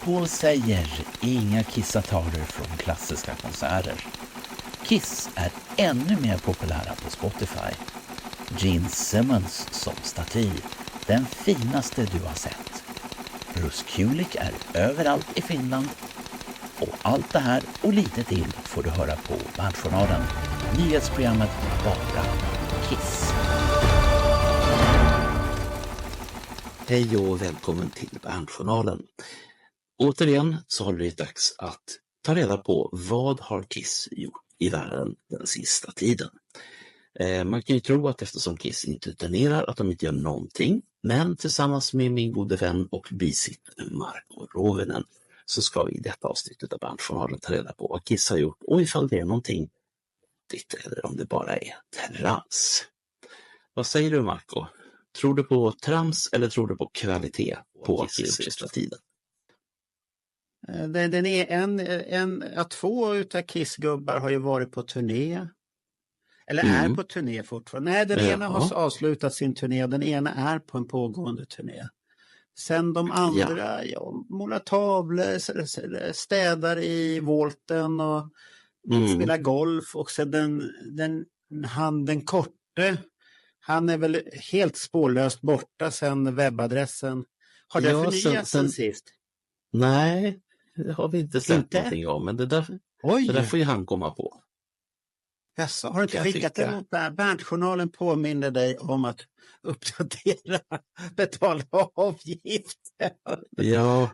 Paul säger inga Kiss-atarer från klassiska konserter. Kiss är ännu mer populära på Spotify. Gene Simmons som staty, den finaste du har sett. Bruce Kulick är överallt i Finland. Och allt det här och lite till får du höra på Bandjournalen. Nyhetsprogrammet Bara Kiss. Hej och välkommen till Bandjournalen. Återigen så har det blivit dags att ta reda på vad har Kiss gjort i världen den sista tiden. Man kan ju tro att eftersom Kiss inte turnerar att de inte gör någonting, men tillsammans med min gode vän och bisittare Marko Rovinen så ska vi i detta avsnittet av Bandjournalen ta reda på vad Kiss har gjort och ifall det är någonting ditt eller om det bara är trams. Vad säger du, Marko? Tror du på trams eller tror du på kvalitet på Kiss sista tiden? Den är två utav Kiss-gubbar har ju varit på turné. Eller är på turné fortfarande. Nej, den ena har avslutat sin turné och den ena är på en pågående turné. Sen de andra målar tavlor, städar i volten och spelar golf. Och sen den korte, han är väl helt spårlöst borta sen webbadressen. Har det förnyats sen sist? Nej, det har vi inte sett någonting om. Men det där får ju han komma på. Jaså, har du inte skickat det mot Bandjournalen påminner dig om att uppdatera, betala avgift? Ja,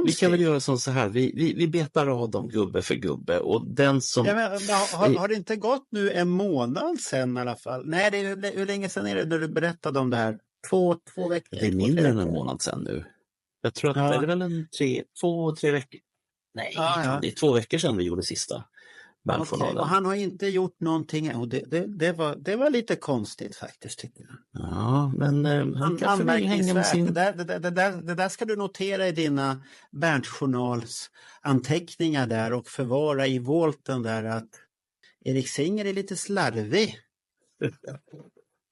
vi kan väl göra så här. Vi betar av dem gubbe för gubbe. Och den som... har det inte gått nu en månad sedan i alla fall? Nej, hur länge sedan är det när du berättade om det här? Två veckor? Det är mindre än en månad sedan nu. Jag tror att det är väl 2-3 veckor. Nej, det är 2 veckor sedan vi gjorde sista. Okay. Och han har inte gjort någonting och det var lite konstigt faktiskt tycker jag. Ja, men han kan väl hänga med sin... Det där ska du notera i dina Bandjournals anteckningar där och förvara i volten där att Erik Singer är lite slarvig.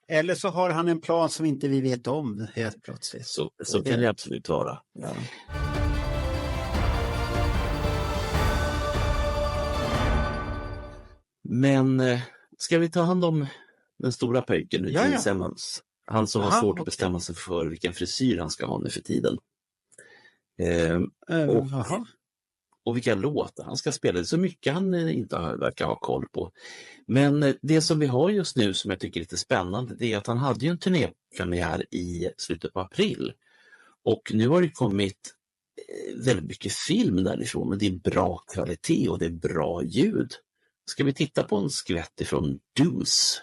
Eller så har han en plan som inte vi vet om helt plötsligt. Så kan det absolut vara. Ja. Men ska vi ta hand om den stora pojken nu, Gene Simmons? Han som har svårt att bestämma sig för vilken frisyr han ska ha nu för tiden. Och vilka låtar han ska spela. Det är så mycket han inte verkar ha koll på. Men det som vi har just nu som jag tycker är lite spännande, det är att han hade ju en turnépremiär i slutet på april. Och nu har det kommit väldigt mycket film därifrån, men det är bra kvalitet och det är bra ljud. Ska vi titta på en skvätt ifrån Deuce?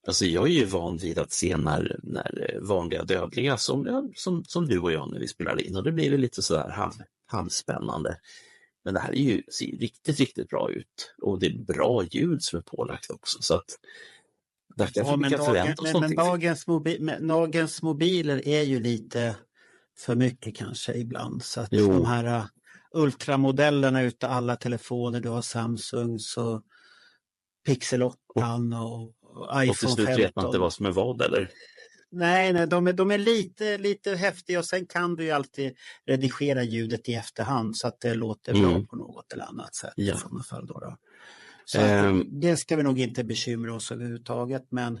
Alltså jag är ju van vid att se när vanliga dödliga som du och jag när vi spelar in, och det blir lite sådär halvspännande. Men det här ser riktigt, riktigt bra ut, och det är bra ljud som är pålagt också, så att därför kan vi förvänta oss någonting. Men dagens mobiler är ju lite för mycket kanske ibland, så att de här ultramodellerna utav alla telefoner, du har Samsungs och Pixel 8 och iPhone 15. Och till slut vet man inte vad som är vad, eller? Nej, de är lite häftiga, och sen kan du ju alltid redigera ljudet i efterhand så att det låter bra på något eller annat sätt. I sådana fall då. Så det ska vi nog inte bekymra oss överhuvudtaget, men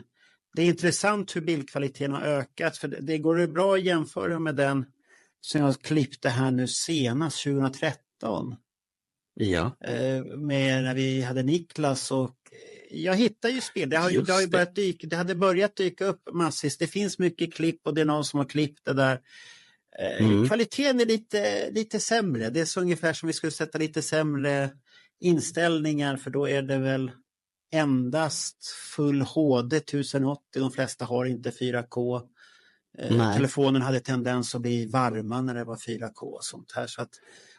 det är intressant hur bildkvaliteten har ökat, för det går ju bra att jämföra med den som jag klippte här nu senast 2013. Ja. Med när vi hade Niklas, och jag hittar ju spel. Det hade börjat dyka upp massvis. Det finns mycket klipp, och det är någon som har klippt det där. Kvaliteten är lite sämre. Det är så ungefär som vi skulle sätta lite sämre inställningar, för då är det väl endast full HD 1080. De flesta har inte 4K. Telefonen hade tendens att bli varma när det var 4K och sånt här. Så att,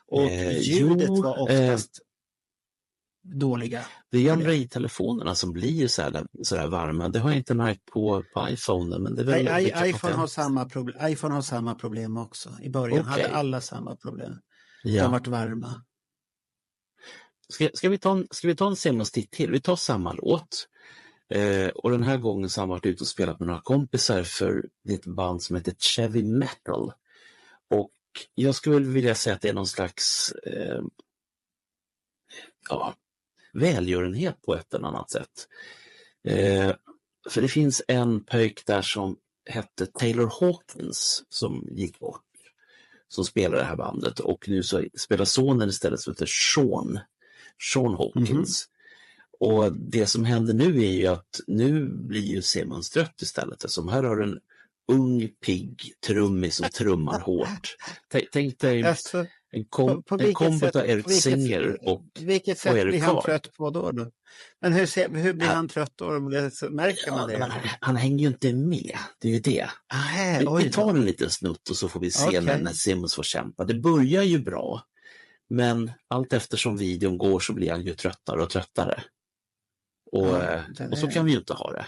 och ljudet var oftast dåliga. Det är Android-telefonerna som blir så här varma. Det har jag inte märkt på iPhone. Men det är väl iPhone har samma problem också. I början hade alla samma problem. De har varit varma. Ska vi ta en senaste till? Vi tar samma låt. Och den här gången så har han varit ute och spelat med några kompisar för ett band som heter Chevy Metal. Och jag skulle vilja säga att det är någon slags välgörenhet på ett eller annat sätt. För det finns en pöjk där som hette Taylor Hawkins som gick bort, som spelar det här bandet, och nu så spelar sonen istället som heter Sean Hawkins. Och det som händer nu är ju att nu blir ju Simon trött istället, som här har en ung pigg trummis som trummar hårt. Tänk dig en kombo av Eric Singer och vilket sätt blir han trött på då? Men hur blir han trött då? Märker man det? Han hänger ju inte med, det är ju det. Vi tar en liten snutt och så får vi se när Simmons får kämpa. Det börjar ju bra, men allt eftersom videon går så blir han ju tröttare och tröttare. Och så kan vi ju inte ha det.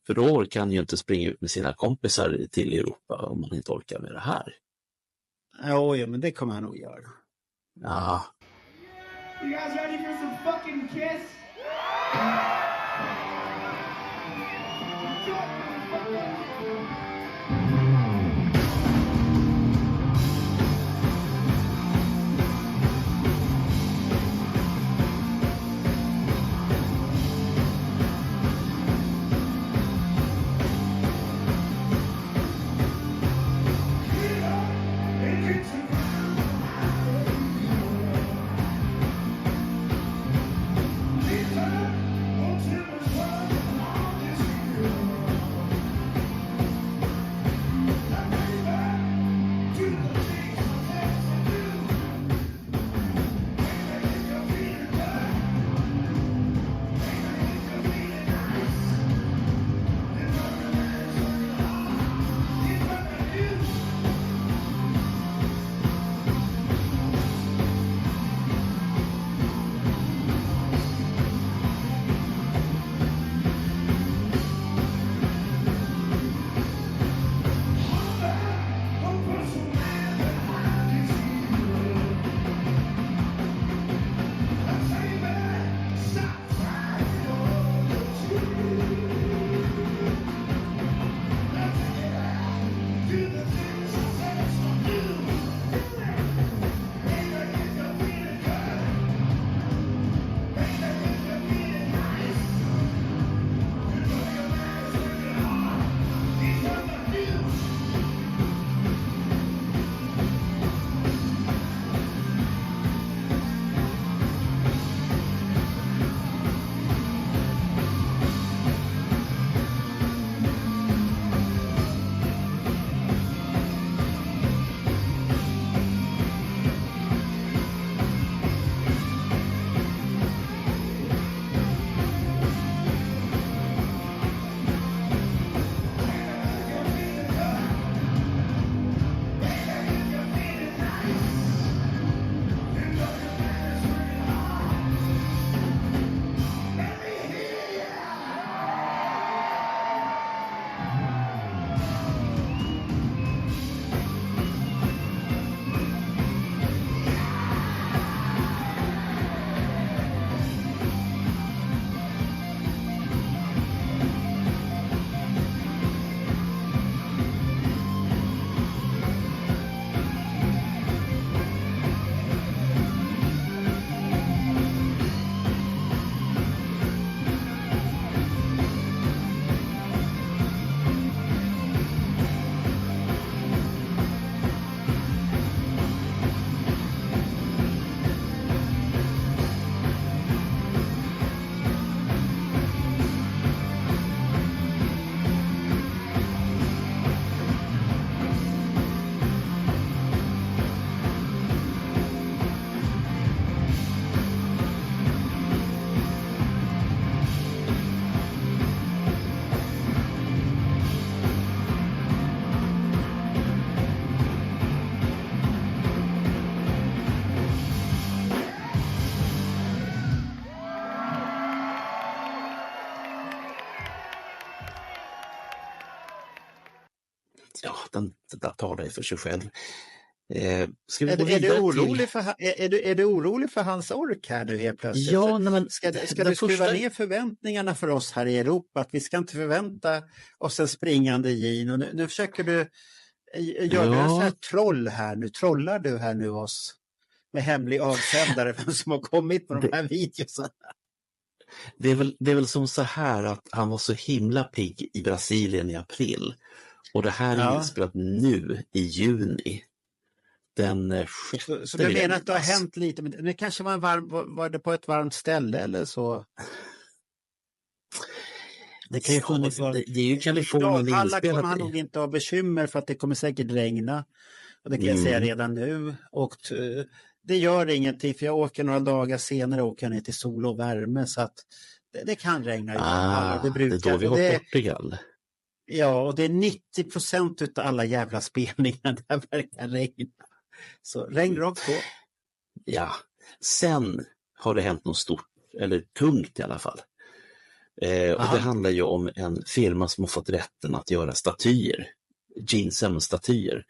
För då orkar han ju inte springa ut med sina kompisar till Europa om man inte orkar med det här. Ja, men det kommer han nog göra. Ja. You guys ready for some fucking Kiss? ja, den talar för sig själv. Ska vi Är gå du vidare orolig till... för, är du orolig för hans ork här nu helt plötsligt? Ja, nej, men Ska den du skruva första- ner förväntningarna för oss här i Europa? Att vi ska inte förvänta oss en springande Jean. Och nu försöker du göra en sån här troll här nu. Trollar du här nu oss med hemlig avsändare vem som har kommit med de här videorna? Det är väl som så här att han var så himla pigg i Brasilien i april. Och det här är inspelat nu i juni. Den 6. Så du menar att det har hänt lite, men det kanske var det på ett varmt ställe eller så? Det kan ju det är ju Kalifornien alla inspelat kommer han nog inte ha bekymmer för att det kommer säkert regna. Och det kan jag säga redan nu. Och det gör ingenting, för jag åker några dagar senare och åker ner till sol och värme, så att det kan regna. Det är då vi har Portugal. Ja, och det är 90% av alla jävla spelningar där verkar regna. Så regn rakt på. Ja, sen har det hänt något stort, eller tungt i alla fall. Och det handlar ju om en firma som har fått rätten att göra statyer. Gene Simmons-statyer.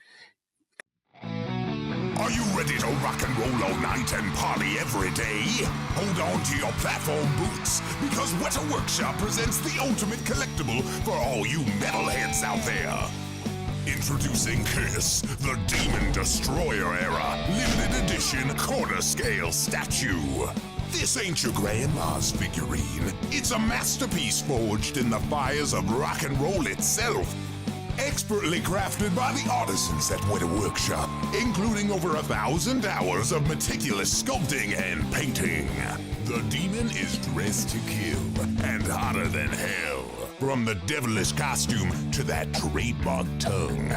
Are you ready to rock and roll all night and party every day? Hold on to your platform boots, because Weta Workshop presents the ultimate collectible for all you metalheads out there. Introducing Kiss, the Demon Destroyer era, limited edition corner scale statue. This ain't your grandma's figurine. It's a masterpiece forged in the fires of rock and roll itself. Expertly crafted by the artisans at Weta Workshop, including over 1,000 hours of meticulous sculpting and painting. The demon is dressed to kill and hotter than hell. From the devilish costume to that trademark tongue.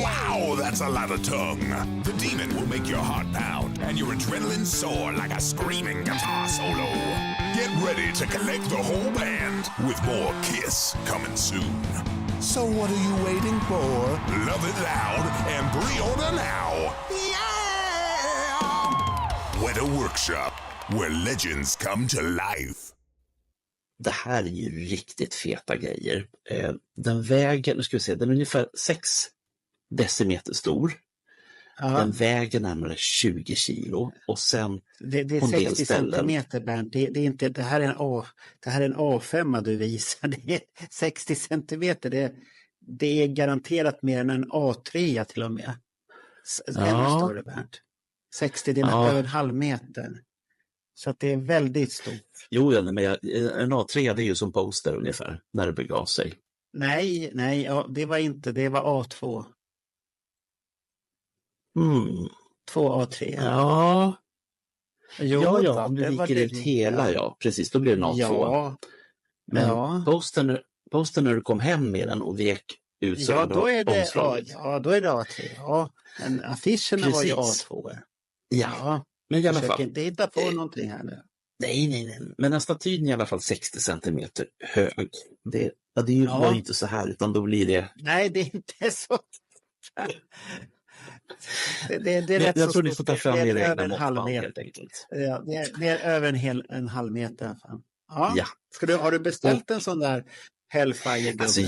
Wow, that's a lot of tongue. The demon will make your heart pound and your adrenaline soar like a screaming guitar solo. Get ready to collect the whole band with more Kiss coming soon. So what are you waiting for? Love it loud and pre-order now. Yeah! Weta Workshop, where legends come to life. Det här är ju riktigt feta grejer. Den väger, nu ska vi se, den är ungefär 6 decimeter stor. Den väger närmare 20 kilo. Och sen det är 60 centimeter, Bernt. Det här är en A5 du visar. Det är 60 centimeter. Det är garanterat mer än en A3 till och med. Ännu större, Bernt. 60, det är över en halv meter. Så att det är väldigt stort. Jo, men en A3 det är ju som poster ungefär, när det begav sig. Nej, det var inte. Det var A2. 2 A3. Ja. Jo, om du viker ut hela, precis, då blir det en A2. Ja. Men posten när du kom hem med den och vek ut så då är det omslaget. då är det A3. Ja, men affischerna var ju A2. Ja, men i alla fall. Försök inte hitta på någonting här nu. Nej. Men den statyn är i alla fall 60 centimeter hög. Det är ju bara inte så här, utan då blir det... Nej, det är inte så. Det är rätt jag så tror ni får ta fram er egna måttband helt enkelt. Ja, det är över en halv meter. Ja. Har du beställt en sån där Hellfire-gubbe? Alltså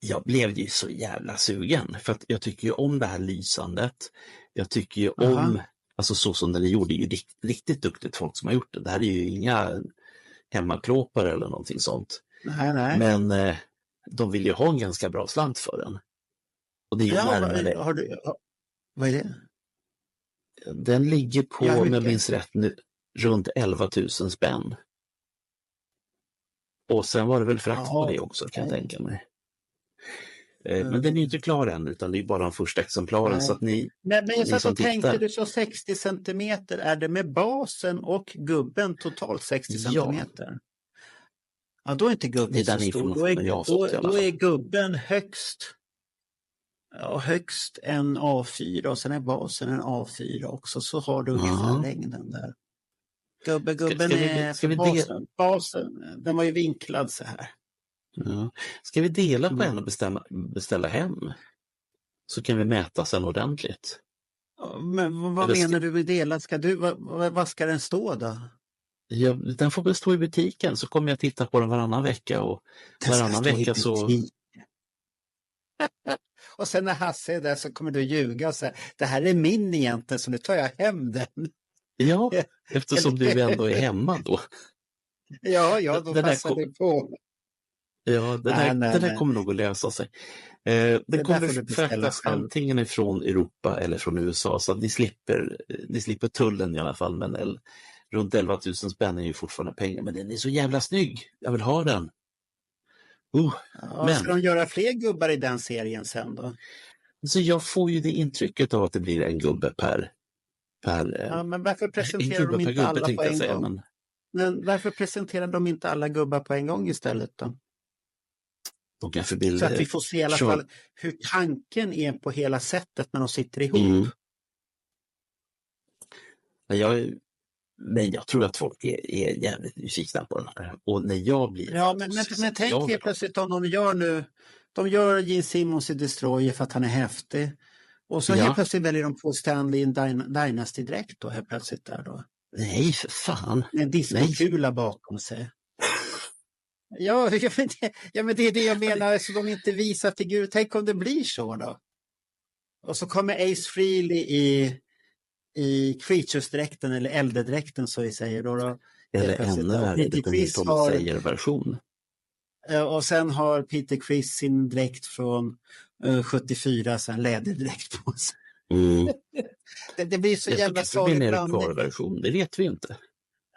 jag blev ju så jävla sugen, för att jag tycker ju om det här lysandet. Jag tycker ju om, alltså så som den är gjord, det är ju riktigt duktigt folk som har gjort det. Det här är ju inga hemmaklåpare eller någonting sånt. Nej. Men de vill ju ha en ganska bra slant för den. Och det är ju närmare. Vad är det? Den ligger på, om jag minns rätt nu, runt 11 000 spänn. Och sen var det väl frakt på det också, kan jag tänka mig. Men den är ju inte klar än, utan det är bara de första exemplaren. Så att men jag satt och tänkte, du sa 60 centimeter, är det med basen och gubben totalt 60 centimeter? Ja, då är inte gubben så stor. Då är gubben högst en A4 och sen är basen en A4 också, så har du ungefär längden där. Gubben är basen, den var ju vinklad så här. Ja. Ska vi dela på en och beställa hem? Så kan vi mäta sen ordentligt. Men vad menar du med dela? Vad ska den stå då? Ja, den får väl stå i butiken, så kommer jag titta på den varannan vecka. Och varannan vecka så... Och sen när Hasse är där så kommer du ljuga och säga, det här är min egentligen så nu tar jag hem den. Ja, eftersom du ändå är hemma då. Ja, då passar det på. Ja, det där kommer nog att lösa sig. Den kommer fraktas antingen ifrån Europa eller från USA, så att ni slipper tullen i alla fall. Men runt 11 000 spänn är ju fortfarande pengar, men den är så jävla snygg. Jag vill ha den. Ska de göra fler gubbar i den serien sen då? Så jag får ju det intrycket av att det blir en gubbe per men varför presenterar de inte alla på en gång? Men varför presenterar de inte alla gubbar på en gång istället då? De kan förbilda, så att vi får se i alla fall hur tanken är på hela sättet när de sitter ihop. Men jag tror att folk är jävligt nyfikna på den här. Och när jag blir... Ja, men tänk er plötsligt om de gör Gene Simmons i Destroyer för att han är häftig. Och så helt plötsligt väljer de på Stanley in Dynasty direkt då, helt plötsligt där då. Nej, för fan. En diskokula bakom sig. Ja, men det är det jag menar, så de inte visar figur. Tänk om det blir så då. Och så kommer Ace Frehley i Creatures-dräkten eller Elderdräkten så vi säger då. Eller ännu värre, det kommer Tom Sayer-version. Och sen har Peter Criss sin dräkt från 74, sen läderdräkt på sig. Det blir så jävla sorgligt. Det vet vi inte.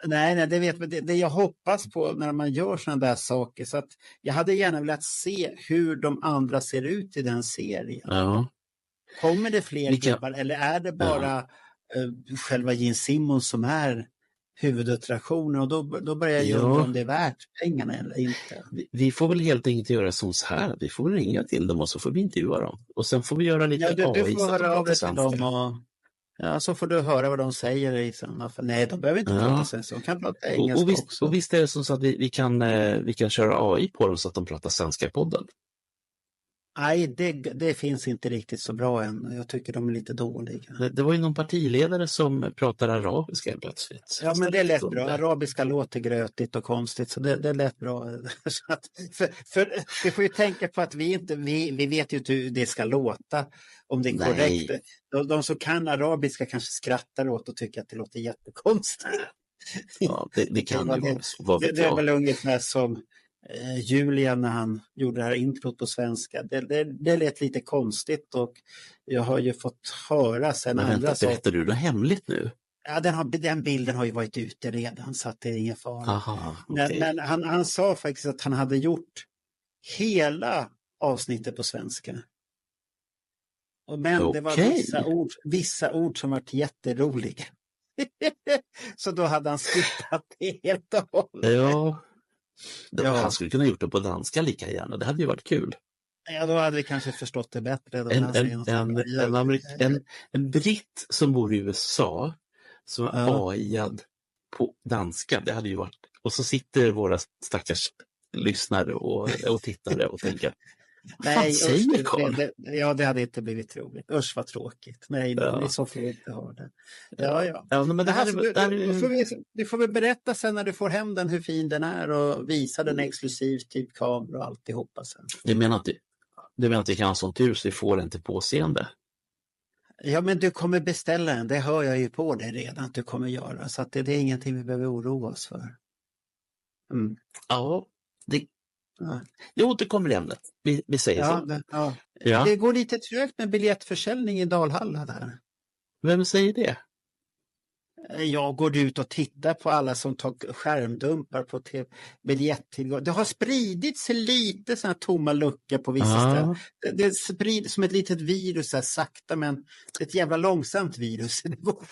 Nej, det vet vi. Det jag hoppas på när man gör sådana där saker, så att jag hade gärna velat se hur de andra ser ut i den serien. Ja. Kommer det fler gubbar eller är det bara själva Gene Simmons som är huvudattraktionen, och då börjar jag undra om det är värt pengarna eller inte. Vi får väl helt enkelt göra som så här. Vi får ringa till dem och så får vi intervjua dem. Och sen får vi göra lite AI. Du får höra av dig till dem och så får du höra vad de säger i sådana fall. Nej, de behöver inte prata svenska. De kan prata engelska också. Och visst är det så att vi kan köra AI på dem så att de pratar svenska i podden. Nej, det finns inte riktigt så bra än. Jag tycker de är lite dåliga. Det var ju någon partiledare som pratar arabiska plötsligt. Ja, men det lät bra. Arabiska låter grötigt och konstigt, så det lät bra. Så att, för vi får ju tänka på att vi vet ju inte hur det ska låta, om det är korrekt. De som kan arabiska kanske skrattar åt och tycker att det låter jättekonstigt. Ja, det kan ju vara. Det är väl ungefär som Julian när han gjorde det här introt på svenska. Det lät lite konstigt, och jag har ju fått höra sen andra saker. Berättar du det hemligt nu? Ja, den bilden har ju varit ute redan, så att det är ingen fara. Aha, okay. Men han sa faktiskt att han hade gjort hela avsnittet på svenska. Men det var vissa ord som var jätteroliga. Så då hade han skippat det helt och hållet. Ja. Han skulle kunna gjort det på danska lika gärna. Det hade ju varit kul. Ja, då hade vi kanske förstått det bättre. En britt som bor i USA som är AI-ad på danska, det hade ju varit. Och så sitter våra stackars lyssnare och tittare och tänker, nej, det hade inte blivit roligt. Usch, vad tråkigt. Nej, så får vi inte ha det. Ja, men du får väl berätta sen när du får hem den hur fin den är och visa den exklusivt, typ kamera och alltihopa sen. Du menar att vi kan ha sånt tur så vi får den till påseende? Ja, men du kommer beställa den. Det hör jag ju på dig redan att du kommer göra. Så att det är ingenting vi behöver oroa oss för. Ja, jag återkommer i ämnet. Vi säger så. Det går lite trögt med biljettförsäljning i Dalhalla där. Vem säger det? Jag går ut och tittar på alla som tar skärmdumpar på biljettillgång. Det har spridits lite sådana tomma luckor på vissa ställen. Det sprids som ett litet virus här, sakta, men det är ett jävla långsamt virus. Det går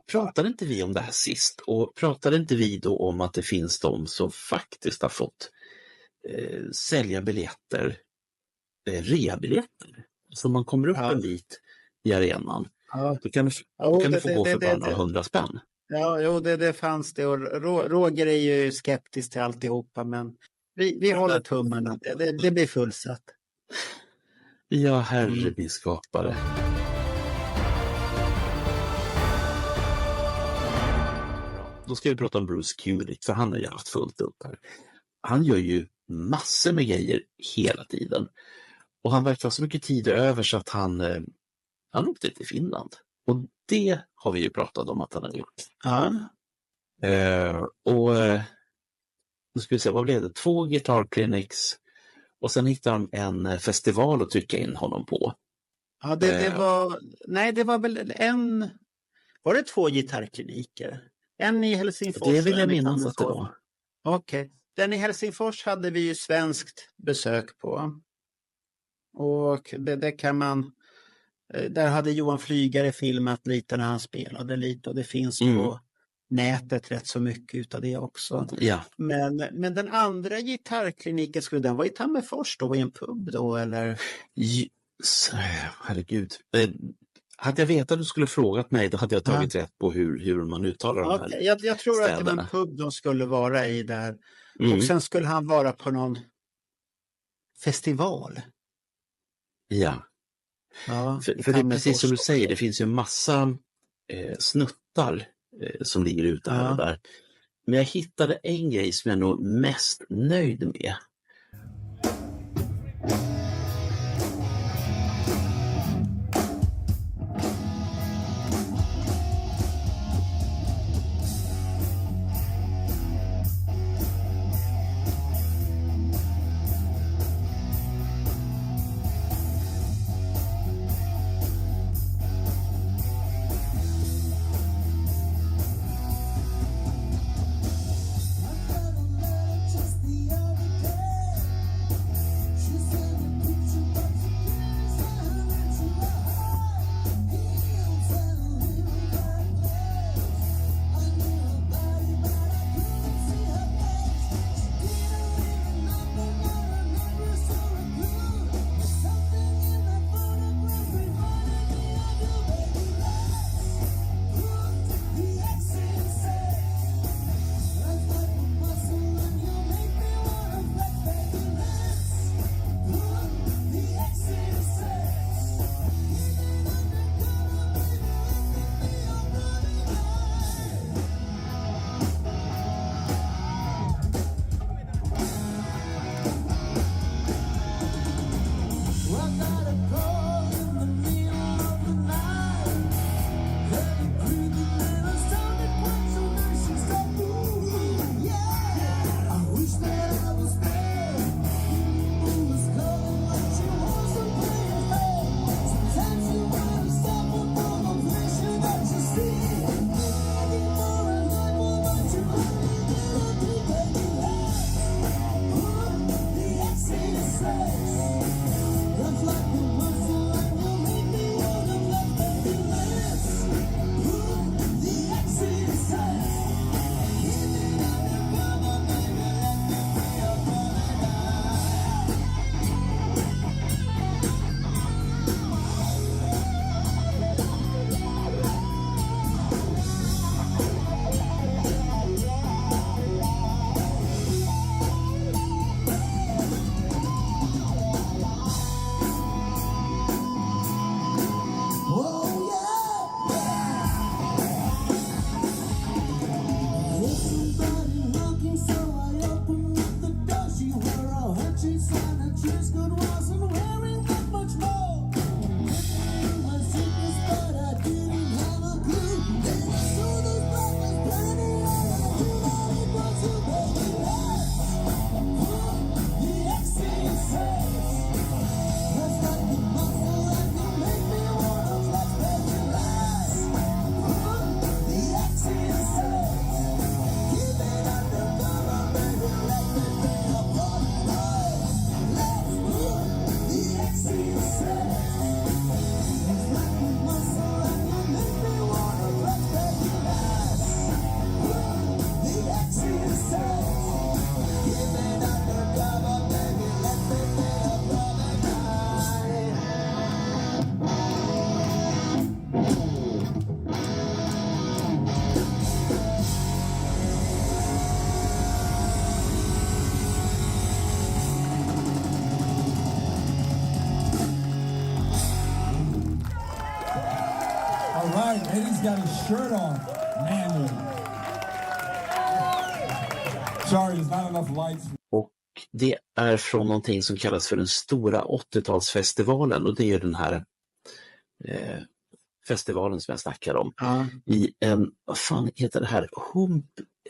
pratade inte vi om det här sist? Och pratade inte vi då om att det finns de som faktiskt har fått sälja biljetter, reabiljetter, så man kommer upp en bit i arenan. Då kan du få gå för bara några 100 spänn. Ja, det fanns det. Och Roger är ju skeptisk till alltihopa, men vi håller tummarna. Det blir fullsatt. Ja, herre vi skapare. Då ska vi prata om Bruce Kulick, för han har ju haft fullt upp här. Han gör ju massor med grejer hela tiden. Och han verkar ha så mycket tid över så att han åkte till Finland. Och det har vi ju pratat om att han har gjort. Ja. Nu ska vi se, vad blev det? 2 Guitar Clinics. Och sen hittade han en festival att trycka in honom på. Ja, det var... Nej, det var väl en... Var det 2 gitarrkliniker? En i Helsingfors. Det vill jag minnas att det var. Okej. Den i Helsingfors hade vi ju svenskt besök på. Och det kan man... Där hade Johan Flygare filmat lite när han spelade lite. Och det finns på nätet rätt så mycket utav det också. Ja. Men den andra gitarrkliniken, den var i Tammerfors då, i en pub då, eller? Herregud. Hade jag vetat att du skulle frågat mig, då hade jag tagit rätt på hur man uttalar de här jag tror städerna. att det var en pub de skulle vara i där. Mm. Och sen skulle han vara på någon festival. Ja. Ja, för det är precis som du säger, det finns ju massa snuttar som ligger ute här och där. Men jag hittade en grej som jag är nog mest nöjd med. Eddie's got his shirt on, manly. Sorry, there's not enough lights. Och det är från någonting som kallas för den stora 80-talsfestivalen, och det är den här festivalen som jag snackar om. Ja. I en, vad fan heter det här?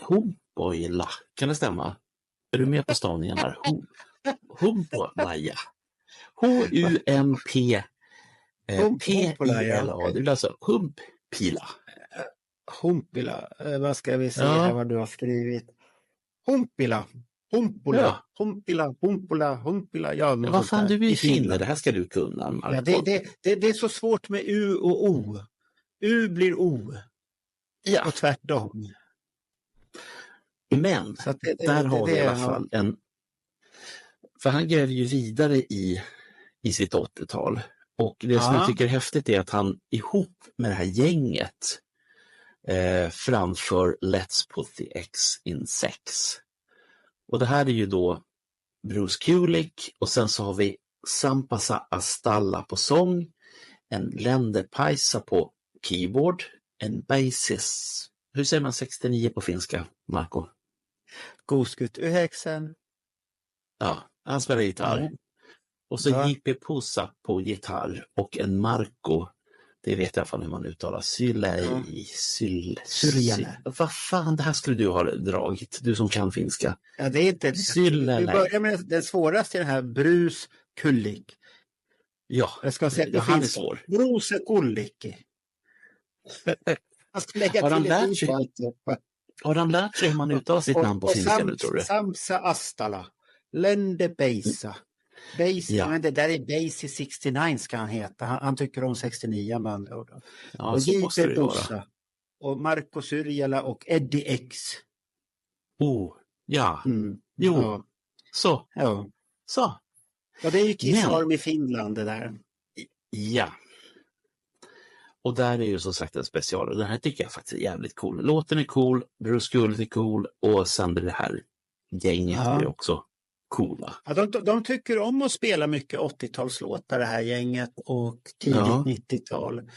Humpoila, kan det stämma? Är du med på stavningen här? Humpoila. H-U-M-P P-I-L-A. Det blir alltså Humpila. Humpila, vad ska vi se här vad du har skrivit? Humpila, Humpula, Ja. Humpila. Ja, men Vad fan, sånt där. du är I Finland. det här ska du kunna, Marco. Ja, det är så svårt med U och O. U blir O Ja. och tvärtom. Men Så att där har vi i alla ja. fall en... För han gräver ju vidare i sitt 80-tal. Och det som jag tycker är häftigt är att han ihop med det här gänget framför Let's Put the X in Sex. Och det här är ju då Bruce Kulick, och sen så har vi Sampasa Astalla på sång, en Länderpaisa på keyboard, en basis. Hur säger man 69 på finska, Marco? Goskut Yheksen. Ja, han spelar gitarr. Mm. Och så Ja. J.P. Pussa på gitarr och en Marco, det vet jag i alla fall hur man uttalar. Syrjäne. Vad fan, det här skulle du ha dragit, du som kan finska. Ja, det är inte... Syllele. Vi börjar med den svåraste i den här, Bruce Kulick. Ja, Jag ska säga, ja, han är svår. Bruce Kulick. Jag ska lägga Har han till lärt ett sig? ord på alltihop. Har han lärt sig hur man uttalar sitt namn på finska nu, tror du? Samsa Astala. Länderbeisa. Ja. Men det där är Basie 69 ska han heta. Han tycker om 69 med andra ord. Ja, Och så måste det J.P. vara. Pussa. Och Marco Syrjala och Eddie X. Oh, ja, Mm. jo, Ja. så, Ja. så, Ja, det är ju Kiss Men- Army Finland det där. ja. Och där är ju som sagt en special, och den här tycker jag faktiskt är jävligt cool. Låten är cool, Bruce Kulick är cool, och sen det här gänget Ja. är också coola. Ja, de tycker om att spela mycket 80-talslåtar det här gänget och tidigt Ja. 90-tal.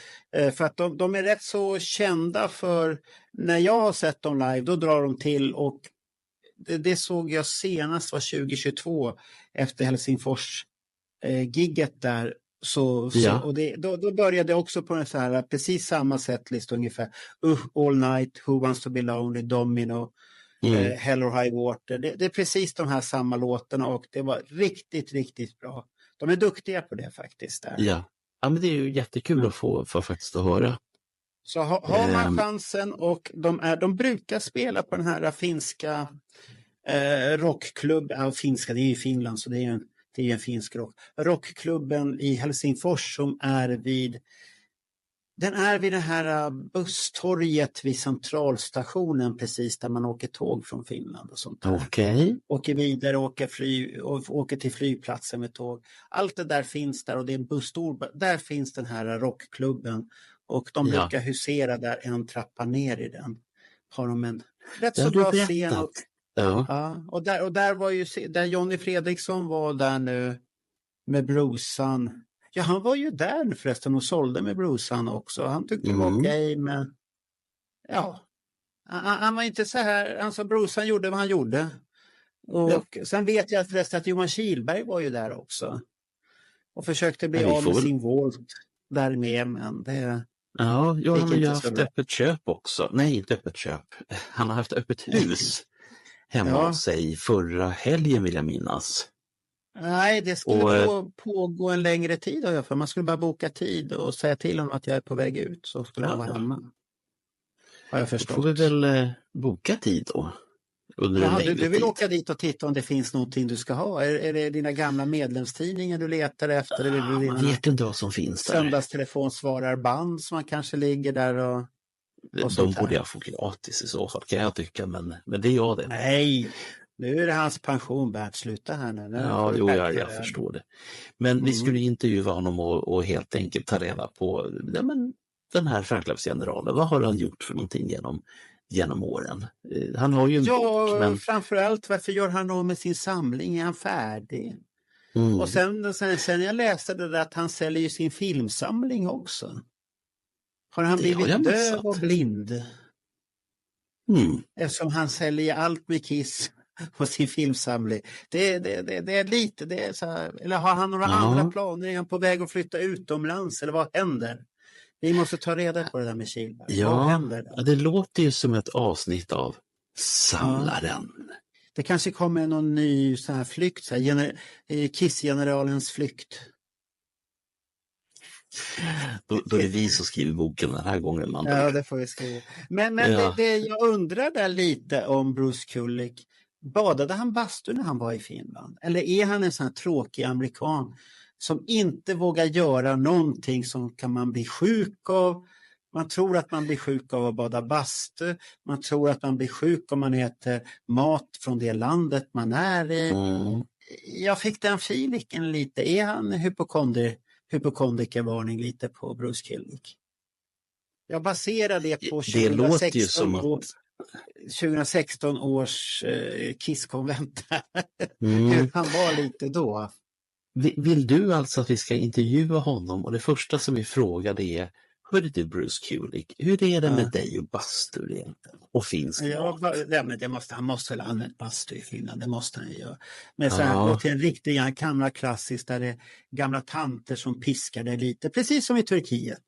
För att de är rätt så kända för, när jag har sett dem live då drar de till, och det såg jag senast var 2022 efter Helsingfors gigget där. Ja. Och då började jag också på en så här, precis samma setlist ungefär. All Night, Who Wants to Be Lonely, Domino. Hell or High Water. Det är precis de här samma låtarna, och det var riktigt, riktigt bra. De är duktiga på det faktiskt. Där. Ja. Ja, men det är ju jättekul att få faktiskt att höra. Så har man chansen, och de brukar spela på den här finska rockklubb, finska, det är ju Finland så det är ju en finsk rockklubben i Helsingfors som är vid det här busstorget vid centralstationen, precis där man åker tåg från Finland och sånt där. Okej. Åker vidare, åker till flygplatsen med tåg. Allt det där finns där, och det är en busstor. Där finns den här rockklubben, och de brukar husera där en trappa ner i den. Har de en rätt så bra scen. Och, och där var ju där Johnny Fredriksson var där nu med Brucean. Ja, han var ju där förresten och sålde med Brucean också. Han tyckte det var okej, men ja, han var inte så här. Alltså Brucean gjorde vad han gjorde. Och sen vet jag förresten att Johan Kihlberg var ju där också. Och försökte bli av med sin Volt där med, men det... Ja, han har ju haft bra. öppet köp också. Nej, inte öppet köp. Han har haft öppet hus hemma hos sig förra helgen, vill jag minnas. Nej, det skulle pågå en längre tid. För man skulle bara boka tid och säga till honom att jag är på väg ut, så skulle han vara hemma. Har jag förstått. Då får vi väl boka tid då. Du vill åka dit och titta om det finns någonting du ska ha? Är det dina gamla medlemstidningar du letar efter? Eller man vet inte vad som finns där. Söndagstelefonsvararband som man kanske ligger där och de borde jag få gratis i så fall, kan jag tycka, men det är jag det. Nej, nu är det hans pension, Bert, sluta här nu. Jag förstår det. Men vi skulle intervjua honom och helt enkelt ta reda på den här Fanclubs-generalen. Vad har han gjort för någonting genom åren? Han har ju en bok, men... framförallt varför gör han då med sin samling? Är han färdig? Och sen jag läste det där att han säljer ju sin filmsamling också. Har han blivit döv och blind? Eftersom han säljer allt med Kiss. på sin filmsamling. Det är lite, det är så här, eller har han några andra planer? Är han på väg att flytta utomlands eller vad händer? Vi måste ta reda på det där med Kihlberg. Vad händer där? Det låter ju som ett avsnitt av Samlaren. Det kanske kommer någon ny så här flykt, så här, Kiss-generalens flykt. Då är det vi som skriver boken den här gången. Ja, det får vi skriva. Men det jag undrar där lite om Bruce Kulick. Badade han bastu när han var i Finland? Eller är han en sån här tråkig amerikan som inte vågar göra någonting som kan man bli sjuk av? Man tror att man blir sjuk av att bada bastu. Man tror att man blir sjuk om man äter mat från det landet man är i. Jag fick den feelingen lite. Är han hypokondrikervarning lite på Bruce Kulick? Jag baserar det på 2016 års Kiss-konvent. Hur han var lite då. Vill du alltså att vi ska intervjua honom? Och det första som vi frågade är: hörru du Bruce Kulick, hur är det med dig och bastu egentligen? Och finns det? Men han måste väl använda bastu i Finland, det måste han göra. Men så här, gå till en riktig gamla klassisk där det är gamla tanter som piskar det lite, precis som i Turkiet.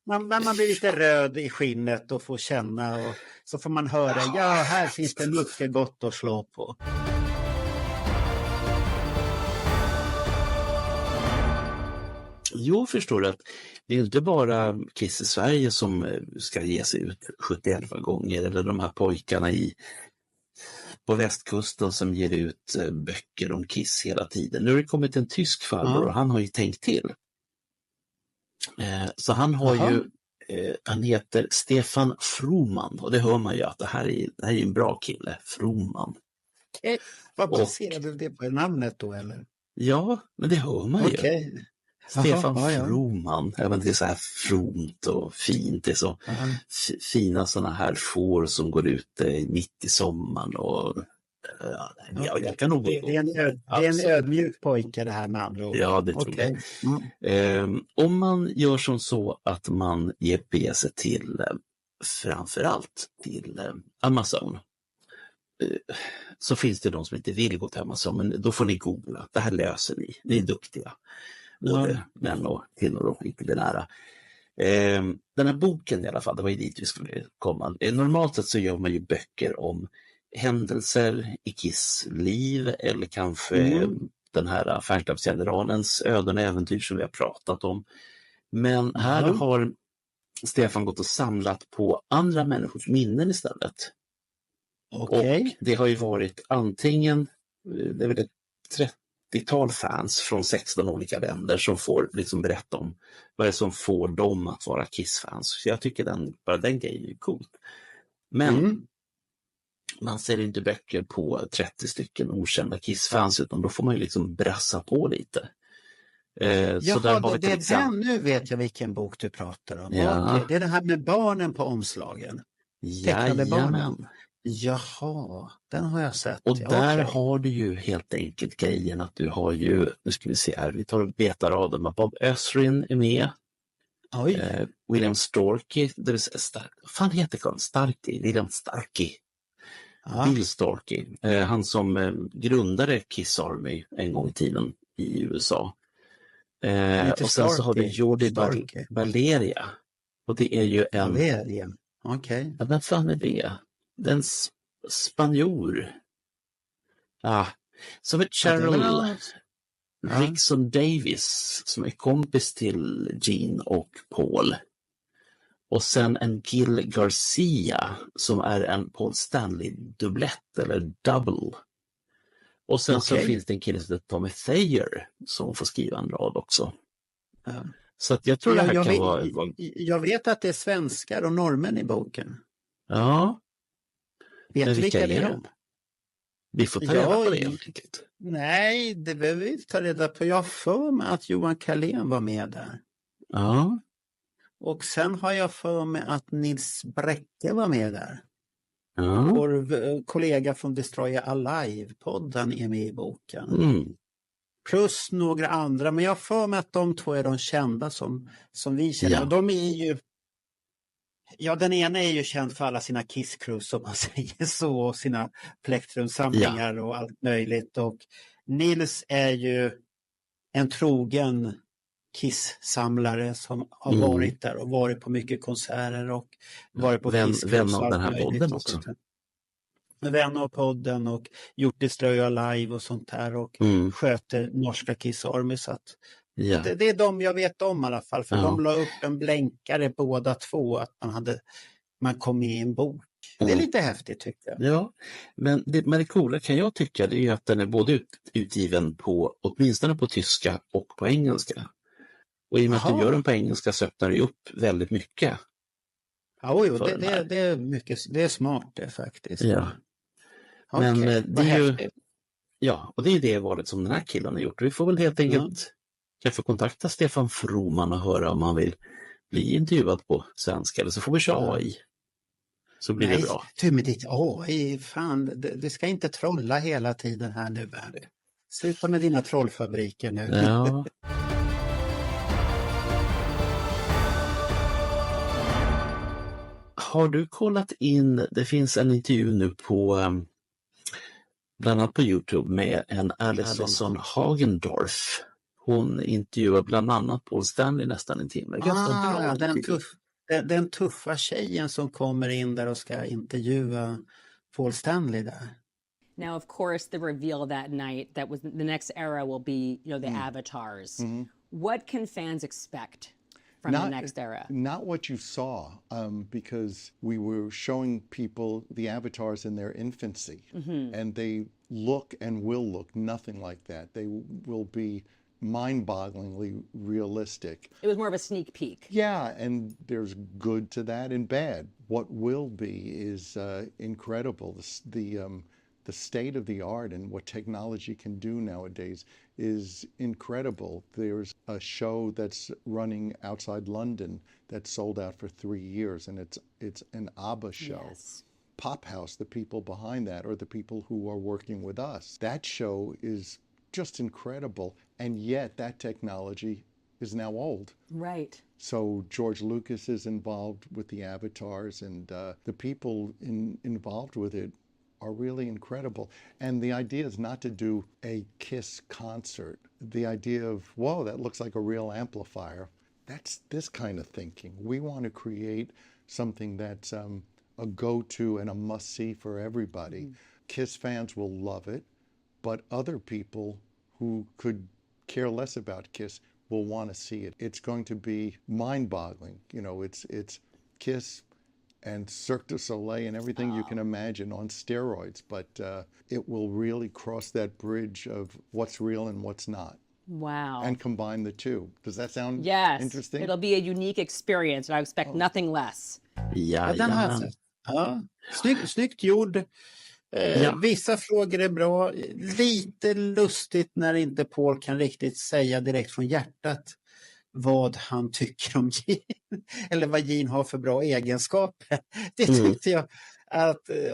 Man blir lite röd i skinnet och får känna, och så får man höra, här finns det mycket gott att slå på. Jag förstår att det är inte bara Kiss i Sverige som ska ge sig ut 71 gånger, eller de här pojkarna på västkusten som ger ut böcker om Kiss hela tiden. Nu har det kommit en tysk farbror och han har ju tänkt till. Så han har ju, han heter Stefan Froman, och det hör man ju att det här är en bra kille, Froman. Vad baserar du det på namnet då eller? Ja, men det hör man ju. Stefan Froman, även det är så här fromt och fint, det är så fina såna här får som går ut mitt i sommaren och jag kan nog det är en ödmjuk pojke det här med andra ord. Ja, det tror jag. Om man gör som så att man ger sig till framförallt till Amazon, så finns det de som inte vill gå till Amazon, men då får ni googla, det här löser ni är duktiga. Både män och kvinnor och icke-binära. Den här boken i alla fall, det var ju dit vi skulle komma. Normalt sett så gör man ju böcker om händelser i Kiss liv, eller kanske den här fanclubsgeneralens öden och äventyr som vi har pratat om. Men här har Stefan gått och samlat på andra människors minnen istället. Och det har ju varit antingen, det är väl ett 30-tal fans från 16 olika länder som får liksom berätta om vad det är som får dem att vara Kiss-fans. Så jag tycker bara den grejen är coolt. Men man ser inte böcker på 30 stycken okända Kiss-fans, utan då får man ju liksom brassa på lite. Så där har vi nu vet jag vilken bok du pratar om. Ja. Det är det här med barnen på omslagen. Jajamän. Jaha, den har jag sett. Och där har du ju helt enkelt grejen att du har ju, nu ska vi se här, vi tar betaraden, Bob Ezrin är med. William Storkey, det vill säga, fan heter han? William Starkey. Bill Starkey, han som grundade Kiss Army en gång i tiden i USA. Och sen så har du Jordi Valeria. Och det är ju en... Valeria, okej. Ja, vad fan är det? Den spanjor. Som är Cheryl Rickson Davis, som är kompis till Gene och Paul. Och sen en Gil Garcia som är en Paul Stanley-dubblett eller double. Och sen så finns det en kille som heter Tommy Thayer som får skriva en rad också. Så att jag tror det här kan vara... Jag vet att det är svenskar och norrmän i boken. Ja. Vet du vilka det är? Vi får ta reda på det helt enkelt. Nej, det behöver vi inte ta reda på. Jag har för mig att Johan Carlén var med där. Ja. Och sen har jag för mig att Nils Bräcke var med där. Ja. Vår kollega från Destroy Alive-podden är med i boken. Plus några andra, men jag har för mig att de två är de kända som vi känner. Ja. De är ju Ja, den ena är ju känd för alla sina Kiss-crews som man säger så, och sina plektrumsamlingar och allt möjligt. Och Nils är ju en trogen Kiss-samlare som har varit där och varit på mycket konserter och varit på Kiss-crews. Vän av den här podden också. Vän av podden och gjort Destroyer live och sånt här och sköter norska Kiss Army, så att det är de jag vet om i alla fall, för de la upp en blänkare båda två att man kom med i en bok. Det är lite häftigt tycker jag. Ja, men det coola kan jag tycka, det är att den är både utgiven på, åtminstone på tyska och på engelska. Och i och med att du gör den på engelska så öppnar det upp väldigt mycket. Ja, det är mycket, det är smart det faktiskt. Ja. Men det är ju, och det är det valet som den här killen har gjort. Vi får väl helt enkelt kanske kontakta Stefan Froman och höra om han vill bli intervjuad på svenska, eller så får vi köra AI. Så blir det bra. Nej, med ditt AI, fan, du ska inte trolla hela tiden här nu. Sluta med dina trollfabriker nu. Ja. Har du kollat in, det finns en intervju nu på bland annat på YouTube med en Alison Hagendorf. Hon intervjuar bland annat Paul Stanley nästan en timme. Den tuffa tjejen som kommer in där och ska intervjua Paul Stanley där. Now, of course, the reveal that night, that was the next era will be, the avatars. What can fans expect from the next era? Not what you saw, because we were showing people the avatars in their infancy, and they look and will look nothing like that. They will be mind-bogglingly realistic. It was more of a sneak peek. Yeah, and there's good to that and bad. What will be is incredible. The state of the art and what technology can do nowadays is incredible. There's a show that's running outside London that's sold out for 3 years, and it's an ABBA show. Yes. Pop House, the people behind that, or the people who are working with us. That show is just incredible, and yet that technology is now old. Right. So George Lucas is involved with the avatars, and the people involved with it are really incredible. And the idea is not to do a Kiss concert. The idea of, whoa, that looks like a real amplifier. That's this kind of thinking. We want to create something that's a go-to and a must-see for everybody. Kiss fans will love it, but other people who could care less about Kiss will want to see it. It's going to be mind-boggling. It's Kiss and Cirque du Soleil and everything you can imagine on steroids, but it will really cross that bridge of what's real and what's not. Wow. And combine the two. Does that sound interesting? It'll be a unique experience, and I expect nothing less. Ja, den har jag sett. Ja. Snyggt gjord. Vissa frågor är bra. Lite lustigt när inte Paul kan riktigt säga direkt från hjärtat vad han tycker om Gene. Eller vad Gene har för bra egenskaper. Det tyckte jag.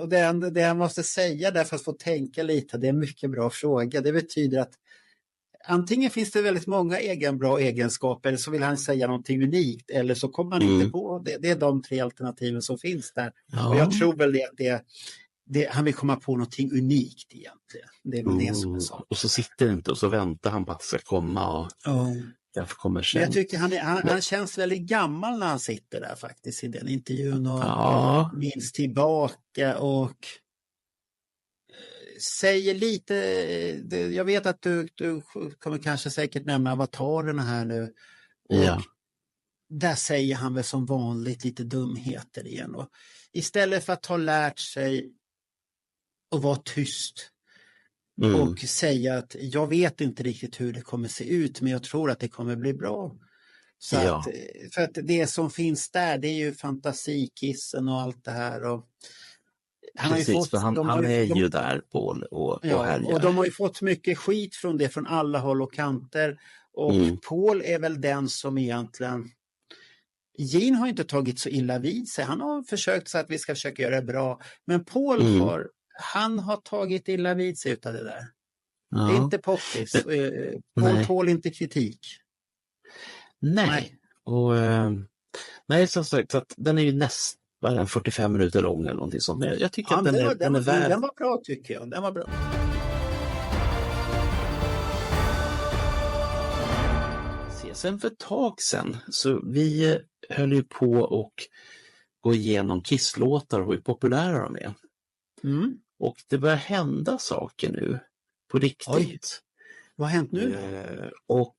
Och det han måste säga där för att få tänka lite, det är en mycket bra fråga. Det betyder att antingen finns det väldigt många bra egenskaper, eller så vill han säga någonting unikt, eller så kommer han inte på det. Det är de 3 alternativen som finns där. Ja. Och jag tror väl han vill komma på någonting unikt egentligen. Det är väl det som är så. Och så sitter det inte och så väntar han på att det ska komma och därför kommer sen. Jag tycker han känns väldigt gammal när han sitter där faktiskt i den intervjun och minns tillbaka och säger lite, jag vet att du kommer kanske säkert nämna avatarerna här nu. Och där säger han väl som vanligt lite dumheter igen. Och istället för att ha lärt sig att vara tyst och säga att jag vet inte riktigt hur det kommer se ut, men jag tror att det kommer bli bra. Så för att det som finns där, det är ju fantasikissen och allt det här. Och han är ju där, Paul, och härjar. Och de har ju fått mycket skit från det från alla håll och kanter. Och Paul är väl den som egentligen... Gene har inte tagit så illa vid sig. Han har försökt så att vi ska försöka göra det bra. Men Paul har tagit illa vid sig utav det där. Det är inte poppis. Paul tål inte kritik. Nej. Och Nej, som sagt, så att den är ju nästan 45 minuter lång eller någonting sånt. Men jag tycker att den är värd. Den var bra tycker jag. Den var bra. Sen för ett tag sedan så vi höll ju på och gå igenom Kiss-låtar och hur populära de är. Mm. Och det börjar hända saker nu på riktigt. Oj. Vad har hänt nu? Och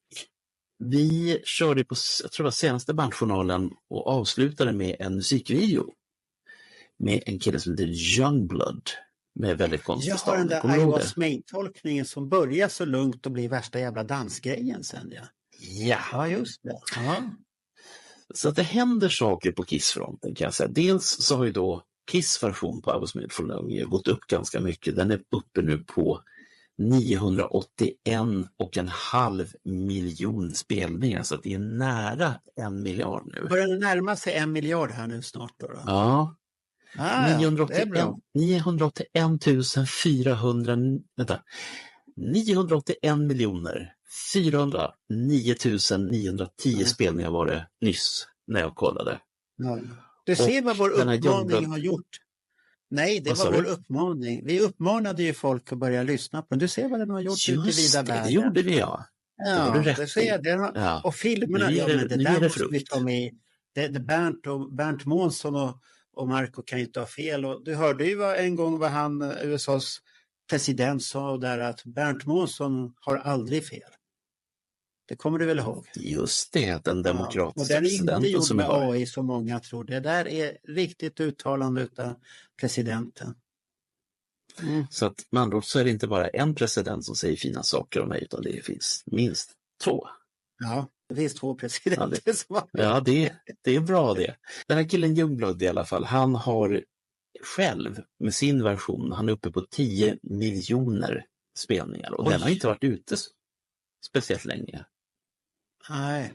vi körde på, jag tror det var senaste Bandjournalen och avslutade med en musikvideo med en kille som heter Youngblood med väldigt konstig Jag har den stavning. där I Was Made-tolkningen som börjar så lugnt och blir värsta jävla dansgrejen sen. Ja, just det. Ja. Så att det händer saker på Kiss-fronten kan jag säga. Dels så har ju då Kiss version på I Was Made for Loving gått upp ganska mycket. Den är uppe nu på 981,5 miljoner spelningar, så att det är nära 1 miljard nu. Börjar det närma sig 1 miljard här nu snart då? Ja. 981 miljoner 409 910 spelningar var det nyss när jag kollade. Ja. Du ser vad vår uppmaning har gjort. Nej, det var vår uppmaning. Vi uppmanade ju folk att börja lyssna på den. Du ser vad den har gjort ute i vida världen. Det gjorde vi, ja. Ja, det ser jag. Ja. Och filmerna, det där måste vi ta med. Bernt Månsson och Marco kan ju inte ha fel. Och du hörde ju en gång vad USAs president sa där, att Bernt Månsson har aldrig fel. Det kommer du väl ihåg? Just det, den demokratiska presidenten. Och den är inte gjord med AI som många tror. Det där är riktigt uttalande av presidenten. Mm. Så att med andra ord så är det inte bara en president som säger fina saker om mig, utan det finns minst 2. Ja, det finns 2 presidenter som har... Ja, det är bra det. Den här killen Youngblood i alla fall, han har själv med sin version, han är uppe på 10 miljoner spelningar och den har inte varit ute speciellt länge. Nej.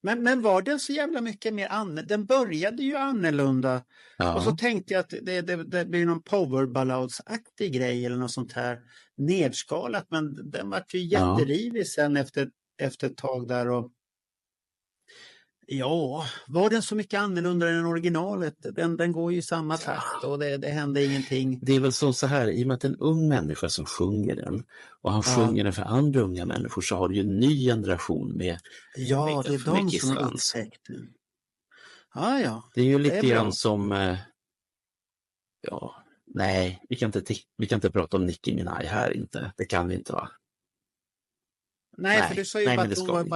Men var den så jävla mycket mer den började ju annorlunda. Ja. Och så tänkte jag att det blir någon powerballadsaktig grej eller något sånt här nedskalat, men den var ju jätterivig sen efter ett tag där. Och ja, var den så mycket annorlunda än originalet? Den går ju i samma takt och det hände ingenting. Det är väl så här, i och med att en ung människa som sjunger den och han sjunger den för andra unga människor, så har du ju en ny generation med ja, det är de som har upptäckt den. Ja. Det är ju lite grann som nej, vi kan inte prata om Nicki Minaj här inte. Det kan vi inte, va? Nej, för du sa ju bara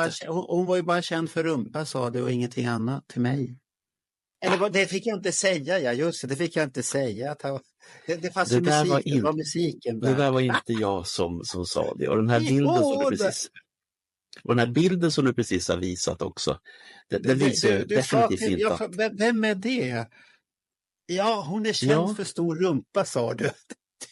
att hon var ju bara känd för rumpa, sa du, och ingenting annat till mig. Eller det fick jag inte säga, just det fick jag inte säga. Att det fanns ju musiken. Det där var inte jag som sa det. Och den här bilden som du precis har visat också, den visar ju definitivt inte att... Vem är det? Ja, hon är känd för stor rumpa, sa du.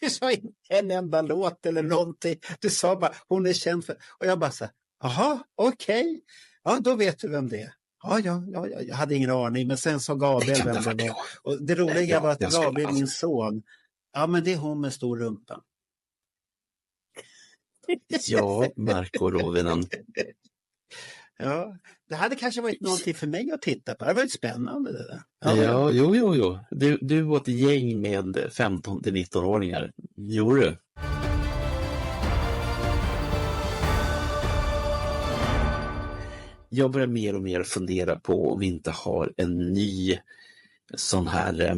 Du sa inte en enda låt eller någonting. Du sa bara, hon är känd för... Och jag bara så här, jaha, okej. Ja, då vet du vem det är. Ja, jag hade ingen aning. Men sen sa Gabriel vem det var. Och det roliga var att Gabriel, min son, ja, men det är hon med stor rumpa. Ja, Marco Rovinen. Ja, det hade kanske varit någonting för mig att titta på. Det var ju spännande det där. Ja, jo. Du var ett gäng med 15-19-åringar. Gjorde du? Jag börjar mer och mer fundera på om vi inte har en ny sån här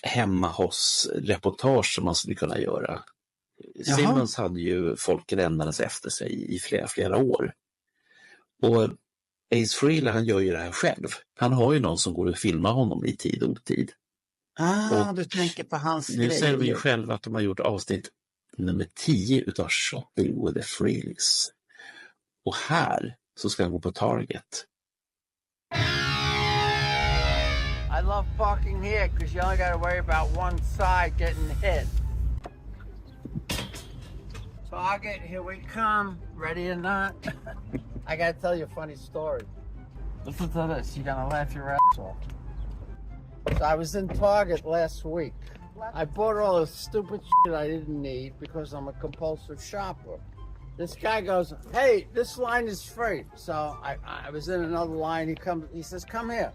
hemma hos reportage som man skulle kunna göra. Jaha. Simmons hade ju folk lämnades efter sig i flera år. Och Ace Frehley, han gör ju det här själv. Han har ju någon som går och filmar honom i tid och otid. Du tänker på hans grejer. Nu ser vi ju själva att de har gjort avsnitt nummer 10 utav Shopping with the Frehleys. Och här så ska han gå på Target. I love parking here because you only got to worry about one side getting hit. Target, here we come. Ready or not? I gotta tell you a funny story. Listen to this. You're gonna laugh your ass off. So I was in Target last week. I bought all the stupid shit I didn't need because I'm a compulsive shopper. This guy goes, "Hey, this line is free." So I was in another line. He says, "Come here."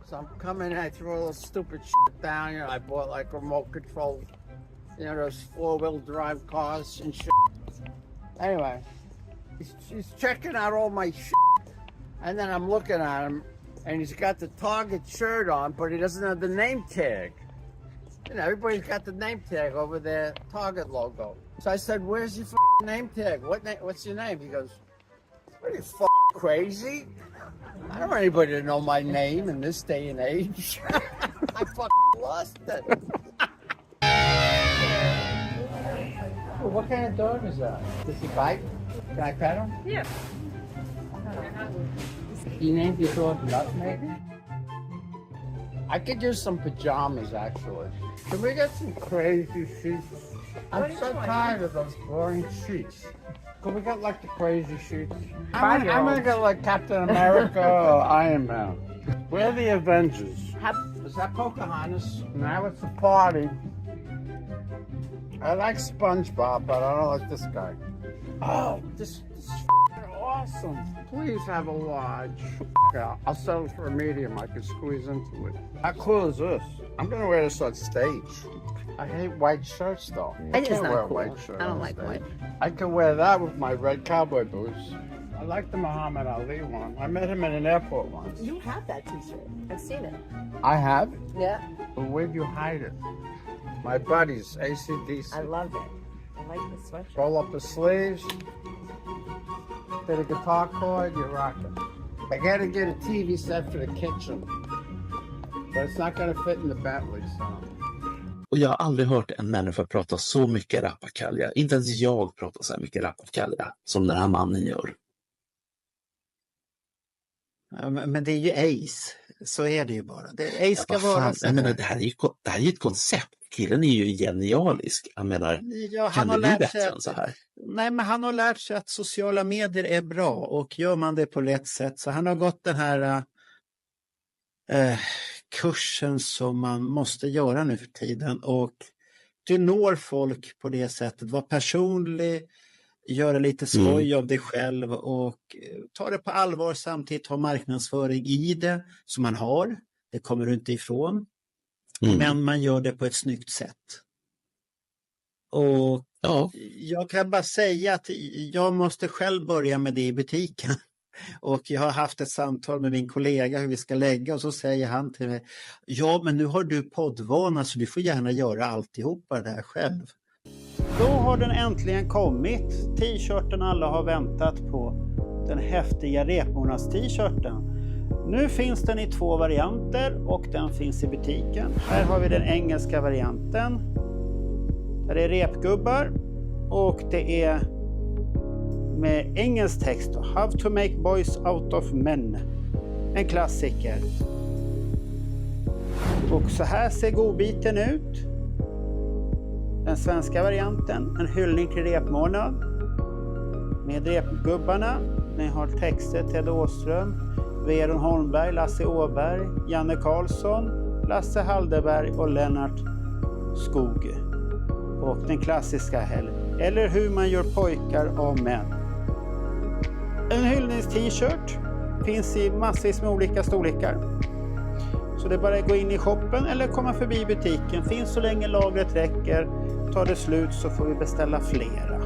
So I'm coming and I throw a little stupid shit down. I bought like remote control, those 4-wheel drive cars and shit. Anyway, he's checking out all my shit. And then I'm looking at him and he's got the Target shirt on, but he doesn't have the name tag. Everybody's got the name tag over their Target logo. So I said, where's your name tag? What's your name? He goes, what are you crazy? I don't want anybody to know my name in this day and age. I lost it. Well, what kind of dog is that? Does he bite? Can I pet him? Yeah. You named your dog Nutmeg? I could use some pajamas, actually. Can we get some crazy sheets? I'm so tired of those boring sheets. Can we get like the crazy sheets? I'm gonna get like Captain America or Iron Man. We're the Avengers. Is that Pocahontas? Now it's a party. I like SpongeBob, but I don't like this guy. Oh, this is awesome. Please have a large. Yeah, I'll settle for a medium. I can squeeze into it. How cool is this? I'm gonna wear this on stage. I hate white shirts though. I can't wear a white shirt. I don't like white. I can wear that with my red cowboy boots. I like the Muhammad Ali one. I met him in an airport once. You have that t-shirt. I've seen it. I have? Yeah. But where'd you hide it? My buddies, AC/DC. I love it. I like the sweatshirt. Roll up the sleeves. Get a guitar cord, you're rocking. I gotta get a TV set for the kitchen. But it's not gonna fit in the Bentley, so. Och jag har aldrig hört en människa prata så mycket rappakalja. Inte ens jag pratar så här mycket rappakalja som den här mannen gör. Ja, men det är ju Ace. Så är det ju bara. Ace ska vara så. Jag menar, det här är ju ett koncept. Killen är ju genialisk. Jag menar, kan det bli bättre än så här? Nej, men han har lärt sig att sociala medier är bra. Och gör man det på rätt sätt. Så han har gått den här kursen som man måste göra nu för tiden. Och du når folk på det sättet. Var personlig. Göra lite skoj av dig själv. Och ta det på allvar, samtidigt ha marknadsföring i det. Som man har. Det kommer du inte ifrån. Men man gör det på ett snyggt sätt. Och jag kan bara säga att jag måste själv börja med det i butiken. Och jag har haft ett samtal med min kollega hur vi ska lägga. Och så säger han till mig, ja men nu har du poddvana så du får gärna göra alltihopa det här själv. Då har den äntligen kommit. T-shirten alla har väntat på. Den häftiga repmånads t-shirten. Nu finns den i 2 varianter och den finns i butiken. Här har vi den engelska varianten. Där är repgubbar och det är med engelsk text. How to make boys out of men. En klassiker. Och så här ser godbiten ut. Den svenska varianten. En hyllning till repmånad. Med repgubbarna. Ni har texter Ted Åström. Veron Holmberg, Lasse Åberg, Janne Karlsson, Lasse Halderberg och Lennart Skog. Och den klassiska eller hur man gör pojkar av män. En hyllnings-t-shirt finns i massvis med olika storlekar. Så det är bara att gå in i shoppen eller komma förbi butiken. Finns så länge lagret räcker. Tar det slut så får vi beställa flera.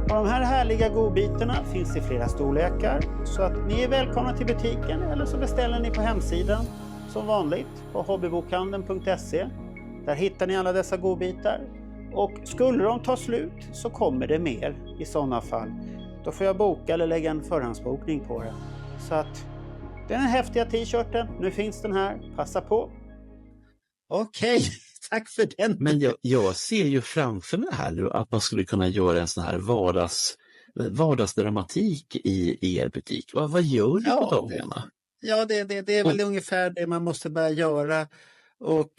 Och de här härliga godbitarna finns i flera storlekar. Så att ni är välkomna till butiken eller så beställer ni på hemsidan som vanligt på hobbybokhandeln.se. Där hittar ni alla dessa godbitar. Och skulle de ta slut så kommer det mer i sådana fall. Då får jag boka eller lägga en förhandsbokning på det. Så att den häftiga t-shirten, nu finns den här, passa på. Okej, tack för den. Men jag ser ju framför mig här nu att man skulle kunna göra en sån här vardagsdramatik i er butik. Vad gör ni på dagarna? Ja, det är väl ungefär det man måste börja göra. Och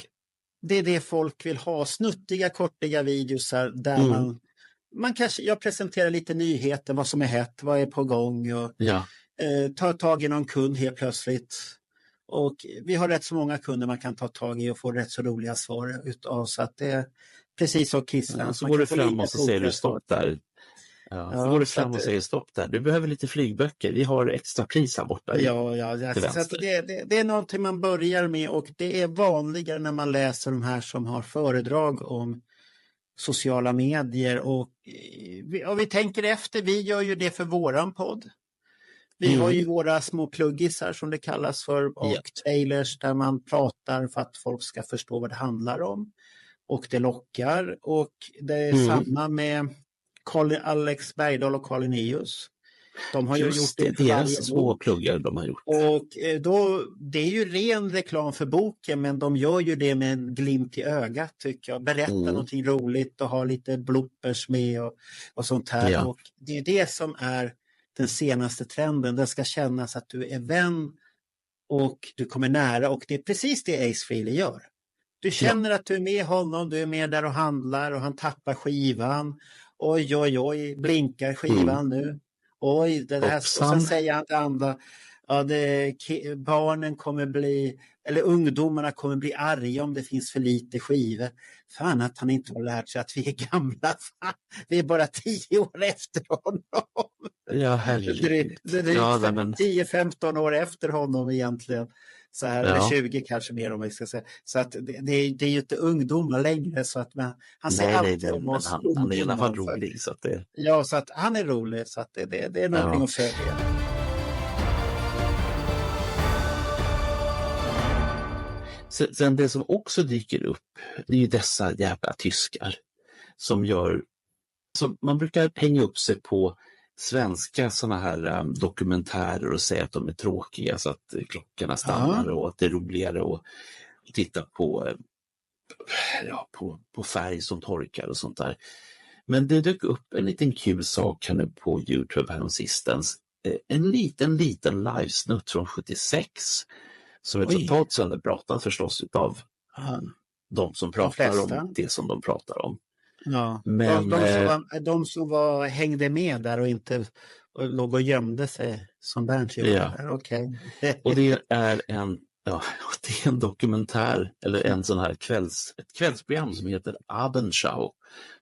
det är det folk vill ha. Snuttiga, kortiga videosar där man kanske, jag presenterar lite nyheter, vad som är hett, vad är på gång och tar tag i någon kund helt plötsligt. Och vi har rätt så många kunder man kan ta tag i och få rätt så roliga svar utav, så att det är precis så Kissland. Så går du fram och så ser du stopp där. Ja, så går du fram och säger stopp där. Du behöver lite flygböcker. Vi har extra pris här borta. Så att det är någonting man börjar med, och det är vanligare när man läser de här som har föredrag om sociala medier. Och vi tänker efter, vi gör ju det för våran podd. Vi har ju våra små pluggisar som det kallas för, och trailers där man pratar för att folk ska förstå vad det handlar om. Och det lockar, och det är samma med Alex Bergdahl och Carl Linnaeus. De har ju gjort det deras små pluggar de har gjort. Och då, det är ju ren reklam för boken, men de gör ju det med en glimt i ögat, tycker jag. Berätta någonting roligt och ha lite bloopers med och sånt här. Ja. Och det är det som är den senaste trenden. Det ska kännas att du är vän och du kommer nära, och det är precis det Ace Frehley gör. Du känner att du är med honom, du är med där och handlar, och han tappar skivan. Oj, blinkar skivan nu. Oj, det här. Och sen säger han till andra, barnen kommer bli, eller ungdomarna kommer bli arga om det finns för lite skivor. Fan att han inte har lärt sig att vi är gamla. Fan, vi är bara 10 år efter honom. Ja, herregud. Det är 10-15 år efter honom egentligen. Så här, eller 20 kanske mer om vi ska säga. Så att det är ju inte ungdomar längre, så att han säger alltid om oss. Han är i alla fall rolig. Så att det... Ja, så att han är rolig, så att det är någonting att följa. Sen det som också dyker upp, det är ju dessa jävla tyskar som gör, så man brukar hänga upp sig på svenska såna här dokumentärer och säga att de är tråkiga så att klockorna stannar och att det är roligare att titta på färg som torkar och sånt där. Men det dök upp en liten kul sak här nu på YouTube häromsistens. En liten livesnutt från 76 som är totalt sönderpratat förstås utav de som pratar om det som de pratar om. Ja, men de som hängde med där och inte låg och gömde sig som Bernt gjorde. Ja. Okay. Och det är en dokumentär, eller en sån här ett kvällsprogram som heter Abendschau,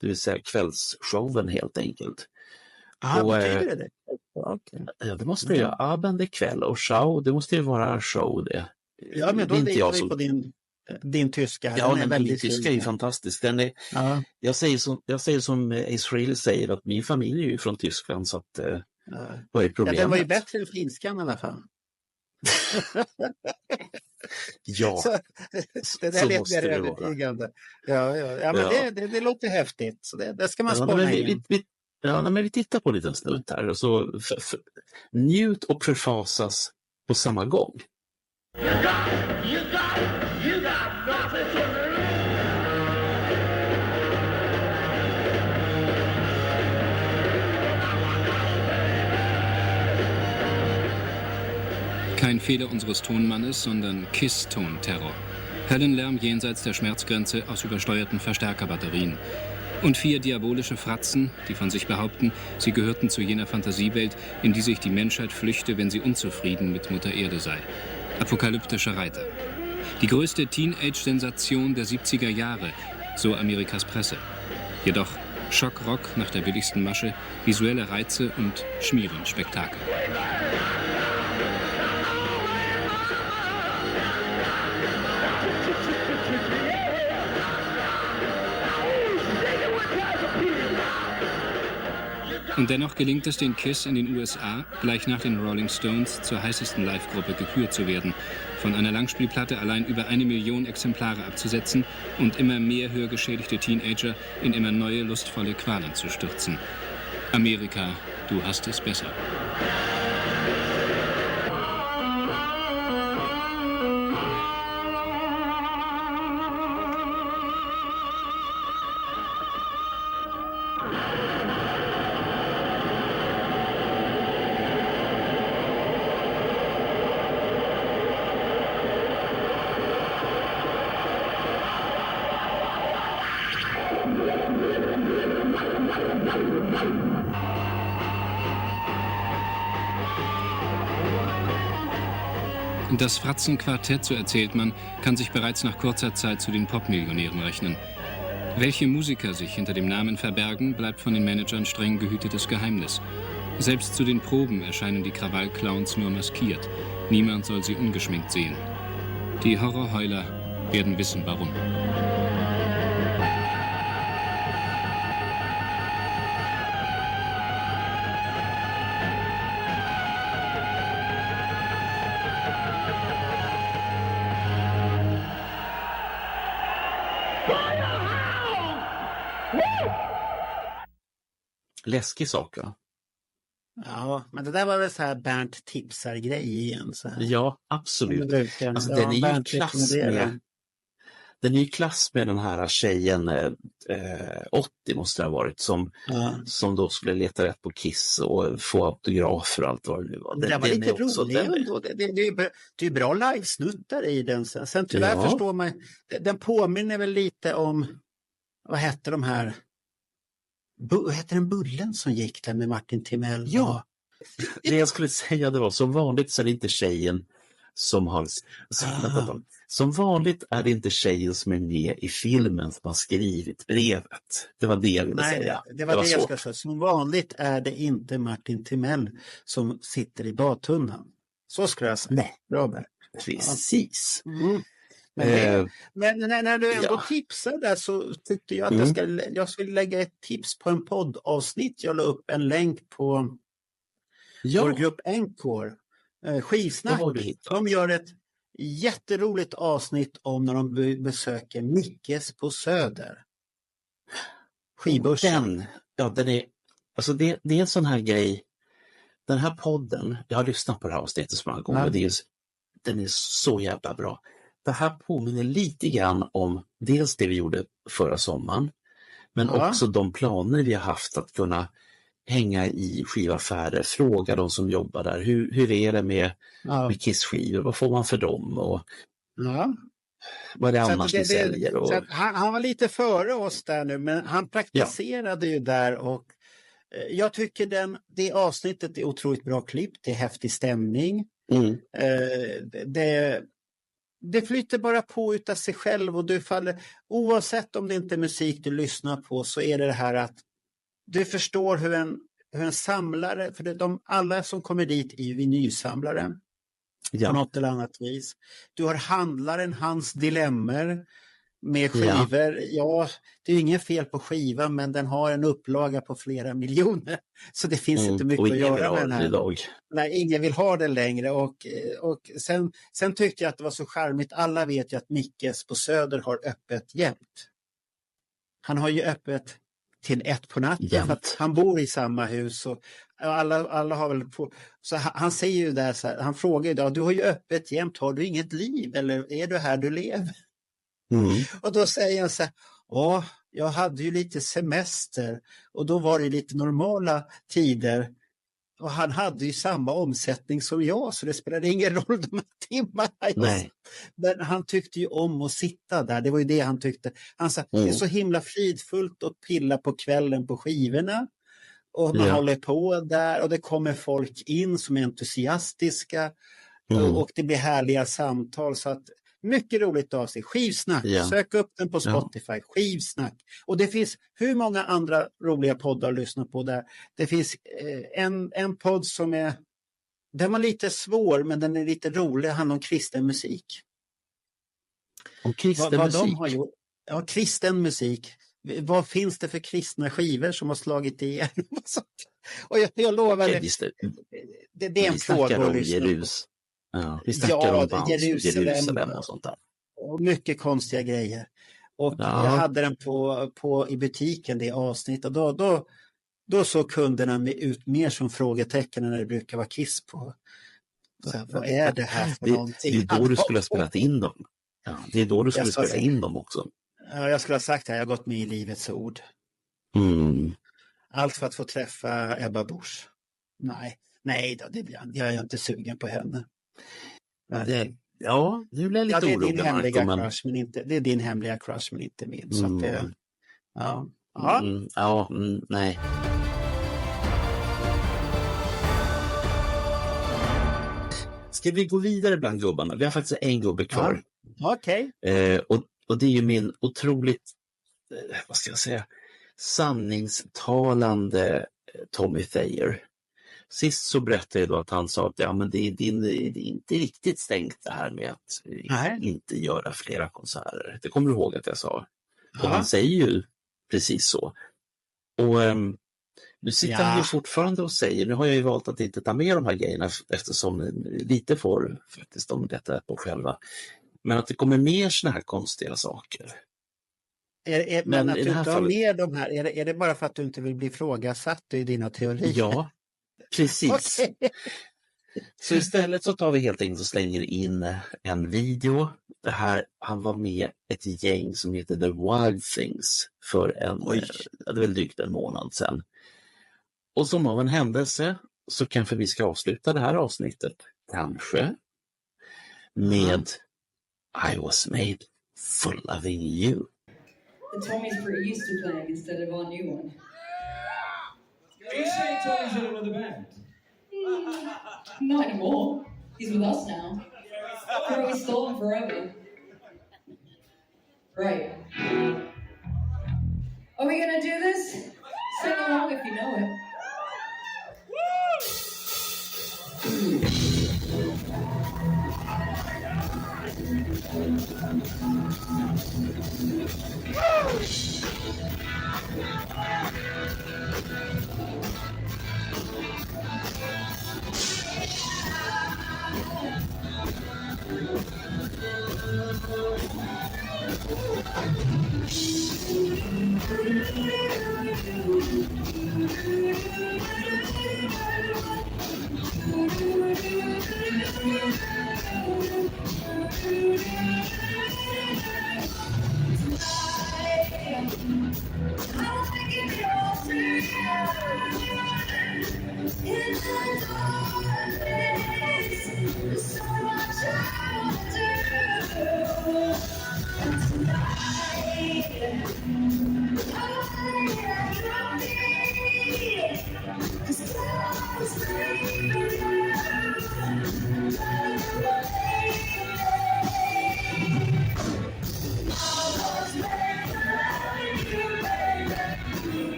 det vill säga kvällsshowen helt enkelt. Betyder det? Okay. Ja, det måste det göra. Abend är kväll och show, det måste ju vara show det. Ja, men då är inte jag som... på din tyska. Ja, min tyska är ju fantastisk. Den är, jag säger som Ace Frehley säger, att min familj är ju från Tyskland, så att vad är problemet? Den var ju bättre än finskan i alla fall. Ja, det där lät mer övertygande. Ja, men det låter häftigt, så det ska man spara in. Men vi tittar på en liten snutt här och så njut och förfasas på samma gång. Kein Fehler unseres Tonmannes, sondern KISS-Tonterror. Höllenlärm jenseits der Schmerzgrenze aus übersteuerten Verstärkerbatterien. Und 4 diabolische Fratzen, die von sich behaupten, sie gehörten zu jener Fantasiewelt, in die sich die Menschheit flüchte, wenn sie unzufrieden mit Mutter Erde sei. Apokalyptische Reiter. Die größte Teenage-Sensation der 70er Jahre, so Amerikas Presse. Jedoch Schockrock nach der billigsten Masche, visuelle Reize und Schmierenspektakel. Und dennoch gelingt es den KISS in den USA, gleich nach den Rolling Stones zur heißesten Live-Gruppe gekürt zu werden, von einer Langspielplatte allein über 1 Million Exemplare abzusetzen und immer mehr hörgeschädigte Teenager in immer neue lustvolle Qualen zu stürzen. Amerika, du hast es besser. Das Fratzenquartett, so erzählt man, kann sich bereits nach kurzer Zeit zu den Popmillionären rechnen. Welche Musiker sich hinter dem Namen verbergen, bleibt von den Managern streng gehütetes Geheimnis. Selbst zu den Proben erscheinen die Krawallclowns nur maskiert. Niemand soll sie ungeschminkt sehen. Die Horrorheuler werden wissen, warum. Läskig sak, va? Ja, men det där var väl så här Bernt tipsar-grej igen. Så här. Ja, absolut. Alltså, ja, den är ju Bernt klass rekommenderar. med... Den är ju klass med den här tjejen, 80 måste det ha varit, som då skulle leta rätt på Kiss och få autografer och allt vad det nu var. Det var lite roligt ändå. Det är bra live-snuttar i den. Sen tyvärr förstår man, den påminner väl lite om, vad hette de här, hette den Bullen som gick där med Martin Timell? Ja, det jag skulle säga det var, som vanligt så är det inte tjejen som har... Som vanligt är det inte tjejen som är med i filmen som har skrivit brevet. Det var det jag ville säga. Det var det jag skulle säga. Som vanligt är det inte Martin Timell som sitter i badtunnan. Så skulle jag säga. Nej. Bra där. Precis. Mm. Men när du ändå tipsar där så tyckte jag att jag skulle lägga ett tips på en poddavsnitt. Jag la upp en länk på vår grupp Encore. Skivsnack. De gör ett jätteroligt avsnitt om när de besöker Mickes på Söder. Skibörsen. Den är, alltså det är en sån här grej. Den här podden, jag har lyssnat på det här avsnittet så många gånger. Den är så jävla bra. Det här påminner lite grann om dels det vi gjorde förra sommaren, men också de planer vi har haft att kunna hänga i skivaffärer, fråga de som jobbar där. Hur är det med Kiss-skivor? Vad får man för dem? Och vad är det annars ni säljer? Och... Han var lite före oss där nu, men han praktiserade ju där och jag tycker det avsnittet är otroligt bra klippt. Det är häftig stämning. Det flyter bara på utav sig själv och du faller, oavsett om det inte är musik du lyssnar på, så är det här att du förstår hur en samlare, för alla som kommer dit är ju vinylsamlare på något eller annat vis. Du har handlaren, hans dilemmor med skivor. Ja, det är ju ingen fel på skivan, men den har en upplaga på flera miljoner. Så det finns inte mycket att göra med den här. Idag. Nej, ingen vill ha den längre. Och sen tyckte jag att det var så charmigt. Alla vet ju att Mickes på Söder har öppet jämt. Han har ju öppet till 1 på natten för att han bor i samma hus och alla har väl så han säger ju där så här, han frågar ju då, du har ju öppet jämt, har du inget liv eller är du här du lever? Och då säger han så här, jag hade ju lite semester och då var det lite normala tider och han hade ju samma omsättning som jag, så det spelade ingen roll de här timmarna. Men han tyckte ju om att sitta där, det var ju det han tyckte. Han sa, det är så himla fridfullt att pilla på kvällen på skivorna och man håller på där och det kommer folk in som är entusiastiska och det blir härliga samtal, så att mycket roligt av sig. Skivsnack, sök upp den på Spotify, Skivsnack. Och det finns hur många andra roliga poddar att lyssna på där. Det finns en podd som den var lite svår men den är lite rolig, handlar om kristen musik. Om kristen musik? De har gjort. Ja, kristen musik. Vad finns det för kristna skivor som har slagit igenom? Och jag lovar det är en fråga att lyssna på. Ja, vi snackar om Jerusalem och sånt där. Och mycket konstiga grejer. Och jag hade den i butiken, det avsnittet. Då såg kunderna ut mer som frågetecken än det brukar vara Kiss på. Så vad är det här för någonting? Det är då du skulle ha spelat in dem. Ja, det är då du skulle spela in dem också. Ja, jag skulle ha sagt att jag har gått med i Livets ord. Allt för att få träffa Ebba Busch. Nej då, jag är inte sugen på henne. Nu blir jag lite orolig. Det är din hemliga crush, men inte, det är din hemliga crush, men inte min. Så att det, nej. Ska vi gå vidare bland gubbarna? Vi har faktiskt en gubbe kvar. Okej. Och det är ju min otroligt vad ska jag säga, sanningstalande Tommy Thayer. Sist så berättade jag då att han sa att men det är inte riktigt stängt det här med att inte göra flera konserter. Det kommer du ihåg att jag sa. Och han säger ju precis så. Och nu sitter han ju fortfarande och säger, nu har jag ju valt att inte ta med de här grejerna eftersom lite får faktiskt de detta på själva. Men att det kommer mer såna här konstiga saker. Men att du inte har med de här, är det bara för att du inte vill bli ifrågasatt i dina teorier? Ja, precis. Okay. Så istället så tar vi helt enkelt och slänger in en video. Det här, han var med ett gäng som heter The Wild Things för det är väl drygt en månad sedan. Och som av en händelse så kanske vi ska avsluta det här avsnittet kanske med I was made for loving you. The Tommy's pretty used to playing instead of our new one. Are you saying Tommy's in another band? Not anymore. He's with us now. Or we stole him forever. Right. Are we gonna do this? Sing along if you know it.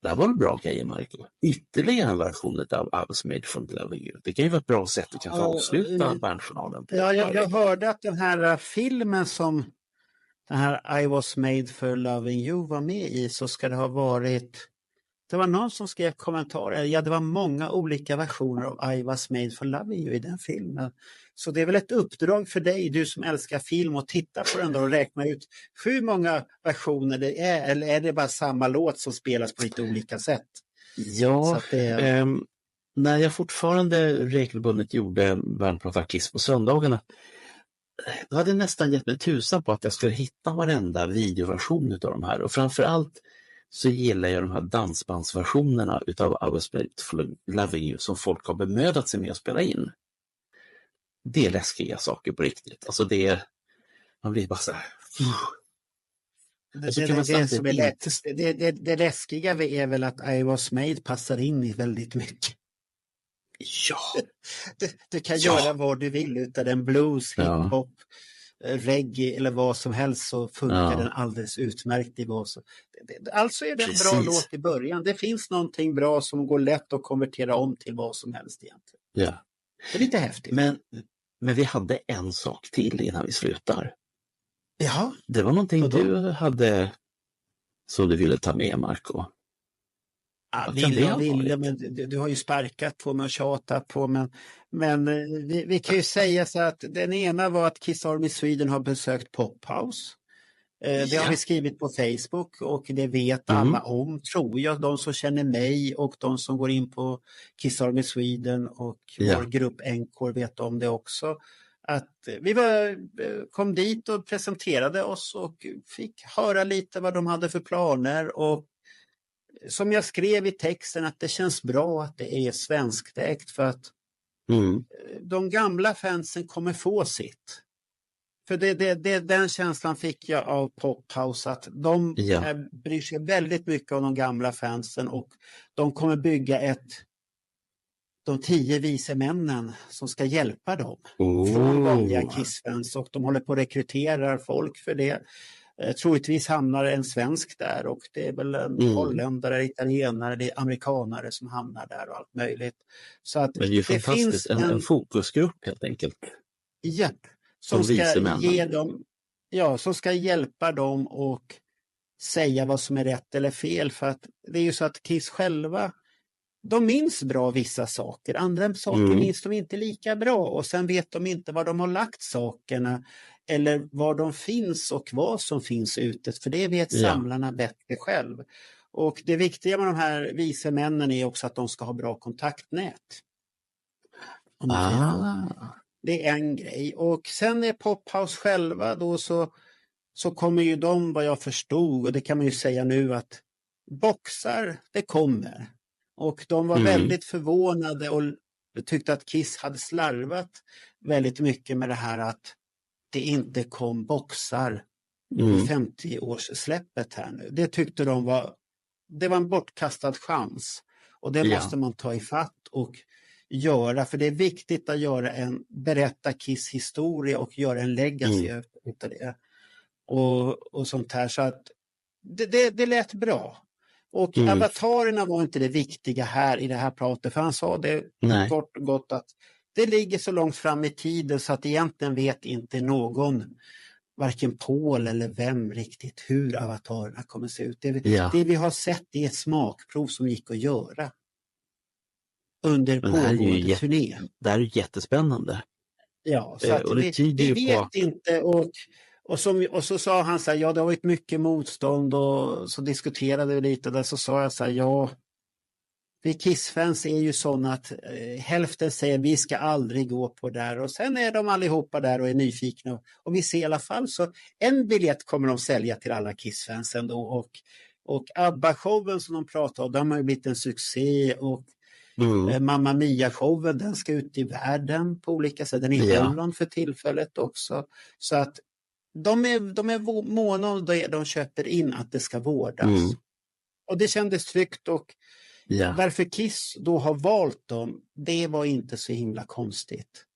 Det var en bra grej, Michael. Ytterligare en version av I was made for loving you. Det kan ju vara ett bra sätt att kanske avsluta Bandjournalen. Ja, jag hörde att den här filmen som den här I was made for loving you var med i, så ska det ha varit... Det var någon som skrev kommentarer. Ja, det var många olika versioner av I was made for loving you i den filmen. Så det är väl ett uppdrag för dig, du som älskar film, och titta på den då och räkna ut hur många versioner det är. Eller är det bara samma låt som spelas på lite olika sätt? Ja, när jag fortfarande regelbundet gjorde Bandpratar Kiss på söndagarna, då hade jag nästan gett mig tusan på att jag skulle hitta varenda videoversion av de här. Och framförallt så gillar jag de här dansbandsversionerna utav I was made for loving you som folk har bemödat sig med att spela in. Det är läskiga saker på riktigt. Alltså man blir bara så här... Det läskiga är väl att I was made passar in i väldigt mycket. Ja. Du kan göra vad du vill utav den, blues, hiphop, reggae eller vad som helst, så funkar den alldeles utmärkt i vad som... Alltså är det en bra låt i början. Det finns någonting bra som går lätt att konvertera om till vad som helst egentligen. Ja. Det är lite häftigt. Men vi hade en sak till innan vi slutar. Ja. Det var någonting du hade som du ville ta med, Marco. Ja, men du har ju sparkat på mig och tjatat på, men vi kan ju säga så att den ena var att Kiss Army Sweden har besökt Pophouse. Det har vi skrivit på Facebook och det vet alla om, tror jag. De som känner mig och de som går in på Kiss Army Sweden och vår grupp Encore vet om det också. Att vi kom dit och presenterade oss och fick höra lite vad de hade för planer, och som jag skrev i texten att det känns bra att det är svenskägt, för att de gamla fansen kommer få sitt. För den känslan fick jag av Pophouse, att de bryr sig väldigt mycket om de gamla fansen, och de kommer bygga de 10 vise männen som ska hjälpa dem från vanliga Kiss-fans, och de håller på att rekrytera folk för det. Troligtvis hamnar en svensk där, och det är väl en holländare, italienare, det är amerikanare som hamnar där och allt möjligt. Så att men det är ju fantastiskt, en fokusgrupp helt enkelt. Japp, som ska ge dem, som ska hjälpa dem och säga vad som är rätt eller fel, för att det är ju så att Kiss själva, de minns bra vissa saker, andra saker minns de inte lika bra, och sen vet de inte var de har lagt sakerna eller var de finns och vad som finns ute, för det vet samlarna bättre själv. Och det viktiga med de här vise männen är också att de ska ha bra kontaktnät. Det är en grej. Och sen är Pophouse själva då, så kommer ju de, vad jag förstod, och det kan man ju säga nu, att boxar, det kommer. Och de var väldigt förvånade och tyckte att Kiss hade slarvat väldigt mycket med det här att det inte kom boxar på 50-årssläppet här nu. Det tyckte de var en bortkastad chans. Och det måste man ta ifatt och göra, för det är viktigt att berätta Kiss historia och göra en legacy utav det. Och sånt här, så att det lät bra. Och avatarerna var inte det viktiga här i det här pratet, för han sa det kort och gott att det ligger så långt fram i tiden så att egentligen vet inte någon, varken Paul eller vem riktigt, hur avatarerna kommer se ut. Det vi har sett är ett smakprov som gick att göra under pågående turné. Det här är ju jättespännande. Ja, så att vi vet inte, och så sa han så här, det har varit mycket motstånd, och så diskuterade vi lite där, så sa jag så här, vi Kiss-fans är ju sådana att hälften säger vi ska aldrig gå på där, och sen är de allihopa där och är nyfikna, och vi ser i alla fall så en biljett kommer de sälja till alla Kiss-fans ändå, och ABBA-showen som de pratar om, de har ju blivit en succé, och Mamma Mia-showen, den ska ut i världen på olika sätt, den är i Holland för tillfället också, så att de är måna om det de köper in, att det ska vårdas. Och det kändes tryggt, och varför Kiss då har valt dem, det var inte så himla konstigt.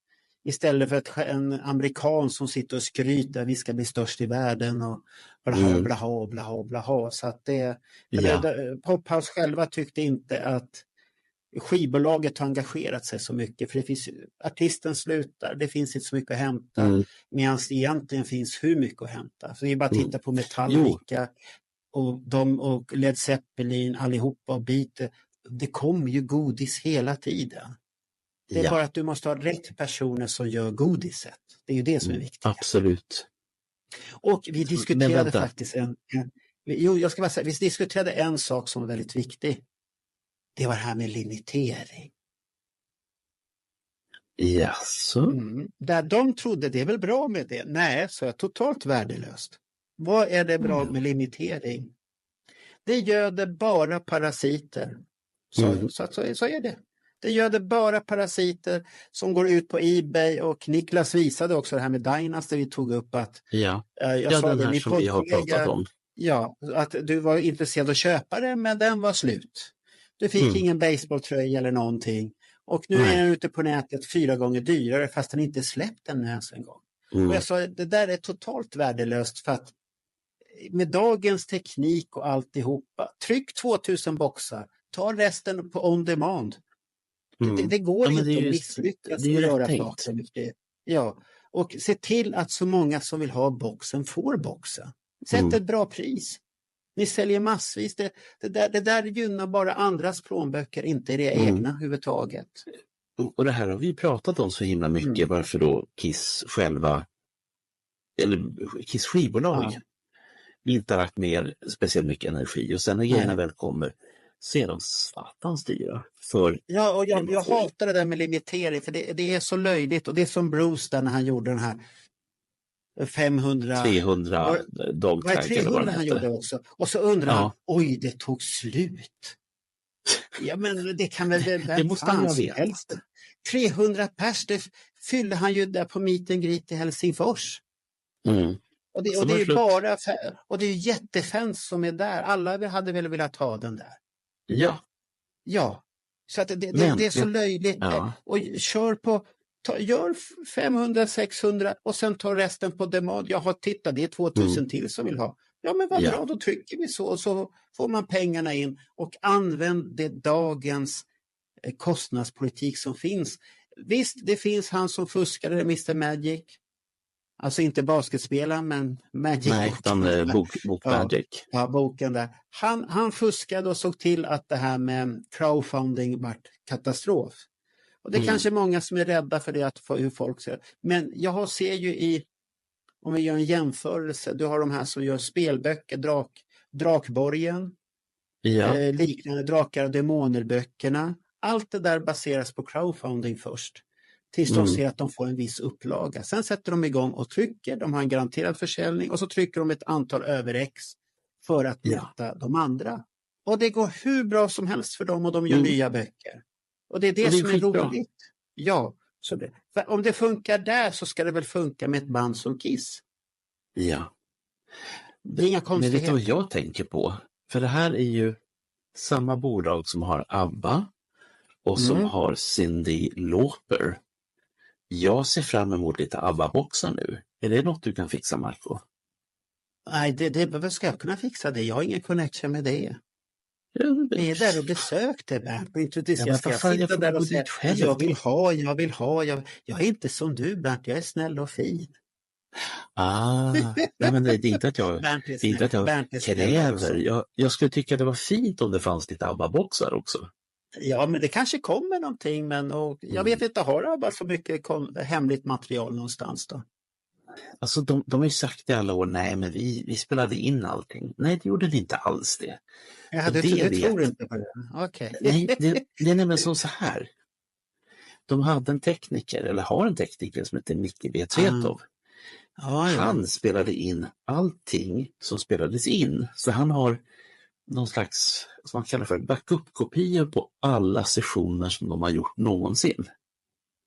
Istället för en amerikan som sitter och skryter, vi ska bli störst i världen och blaha. Så att Pophouse själva tyckte inte att skivbolaget har engagerat sig så mycket, för det finns, artisten slutar, det finns inte så mycket att hämta, medan det egentligen finns hur mycket att hämta. Så det är bara att titta på Metallica och Led Zeppelin allihopa, och Beat, det kommer ju godis hela tiden. Det är bara att du måste ha rätt personer som gör godiset. Det är ju det som är viktigt. Absolut. Och vi diskuterade faktiskt vi diskuterade en sak som var väldigt viktig. Det var det här med limitering. Jaså? Där de trodde det är väl bra med det. Nej, så är totalt värdelöst. Vad är det bra med limitering? Det göder bara parasiter. Så är det. Det göder bara parasiter som går ut på eBay, och Niklas visade också det här med Dynasty vi tog upp, att jag sa den det, här som vi har pratat om. Ja, att du var intresserad att köpa det, men den var slut. Du fick ingen baseballtröja eller någonting. Och nu är den ute på nätet 4 gånger dyrare, fast den inte släppt den ens en gång. Och jag sa, det där är totalt värdelöst, för att med dagens teknik och alltihopa, tryck 2000 boxar, ta resten på on demand. Det går inte att misslyckas med att göra saker. Och se till att så många som vill ha boxen får boxen. Sätt ett bra pris. Ni säljer massvis. Det där gynnar bara andras plånböcker, inte det egna överhuvudtaget. Och det här har vi pratat om så himla mycket, varför då Kiss själva, eller Kiss skivbolag, inte har lagt mer speciellt mycket energi. Och sen när grejerna väl kommer, så är de satans dyra. Ja, och jag hatar det där med limitering, för det är så löjligt. Och det är som Bruce där när han gjorde den här 300 dogtag. 300 han gjorde också. Och så undrar han, oj, det tog slut. Ja, men det kan väl det måste han ju veta. 300 pers, det fyllde han ju där på Meet and Greet i Helsingfors. Och det är ju bara och det är ju jättefans som är där. Alla hade väl velat ha den där. Ja. Så att det är så löjligt. Ja. Och gör 500-600 och sen tar resten på demand. Jag har tittat, det är 2000 till som vill ha. Ja, men vad bra, då trycker vi så och så får man pengarna in och använd det dagens kostnadspolitik som finns. Visst, det finns han som fuskade, Mr. Magic. Alltså inte basketspelaren, men Magic. Nej, utan bok Magic. Ja, boken där. Han fuskade och såg till att det här med crowdfunding vart katastrof. Och det är kanske många som är rädda för det, att få hur folk ser. Men jag ser ju om vi gör en jämförelse, du har de här som gör spelböcker, Drakborgen, liknande Drakar och Demoner-böckerna. Allt det där baseras på crowdfunding först. Tills de ser att de får en viss upplaga. Sen sätter de igång och trycker, de har en garanterad försäljning och så trycker de ett antal över-ex för att möta de andra. Och det går hur bra som helst för dem och de gör nya böcker. Och det är det som är roligt. Ja, så om det funkar där så ska det väl funka med ett band som Kiss. Ja. Det är inga konstigheter. Men vet du vad jag tänker på? För det här är ju samma bolag som har ABBA och som har Cyndi Lauper. Jag ser fram emot lite ABBA-boxar nu. Är det något du kan fixa, Marco? Nej, det ska jag kunna fixa det. Jag har ingen connection med det. Vi är där och besökte Bernt. Jag vill ha. Jag är inte som du, Bernt. Jag är snäll och fin. Nej, men det är inte att jag, kräver. Jag skulle tycka det var fint om det fanns lite ABBA-boxar också. Ja, men det kanske kommer någonting, men jag vet inte, har ABBA så mycket hemligt material någonstans då? Alltså de har ju sagt i alla år, nej men vi spelade in allting. Nej, det gjorde ni inte alls det. Du tror inte på det? Okej. Nej, det är nämligen så här. De hade en tekniker, eller har en tekniker som heter Micke Betretov. Han spelade in allting som spelades in. Så han har någon slags, som man kallar för, backup-kopior på alla sessioner som de har gjort någonsin.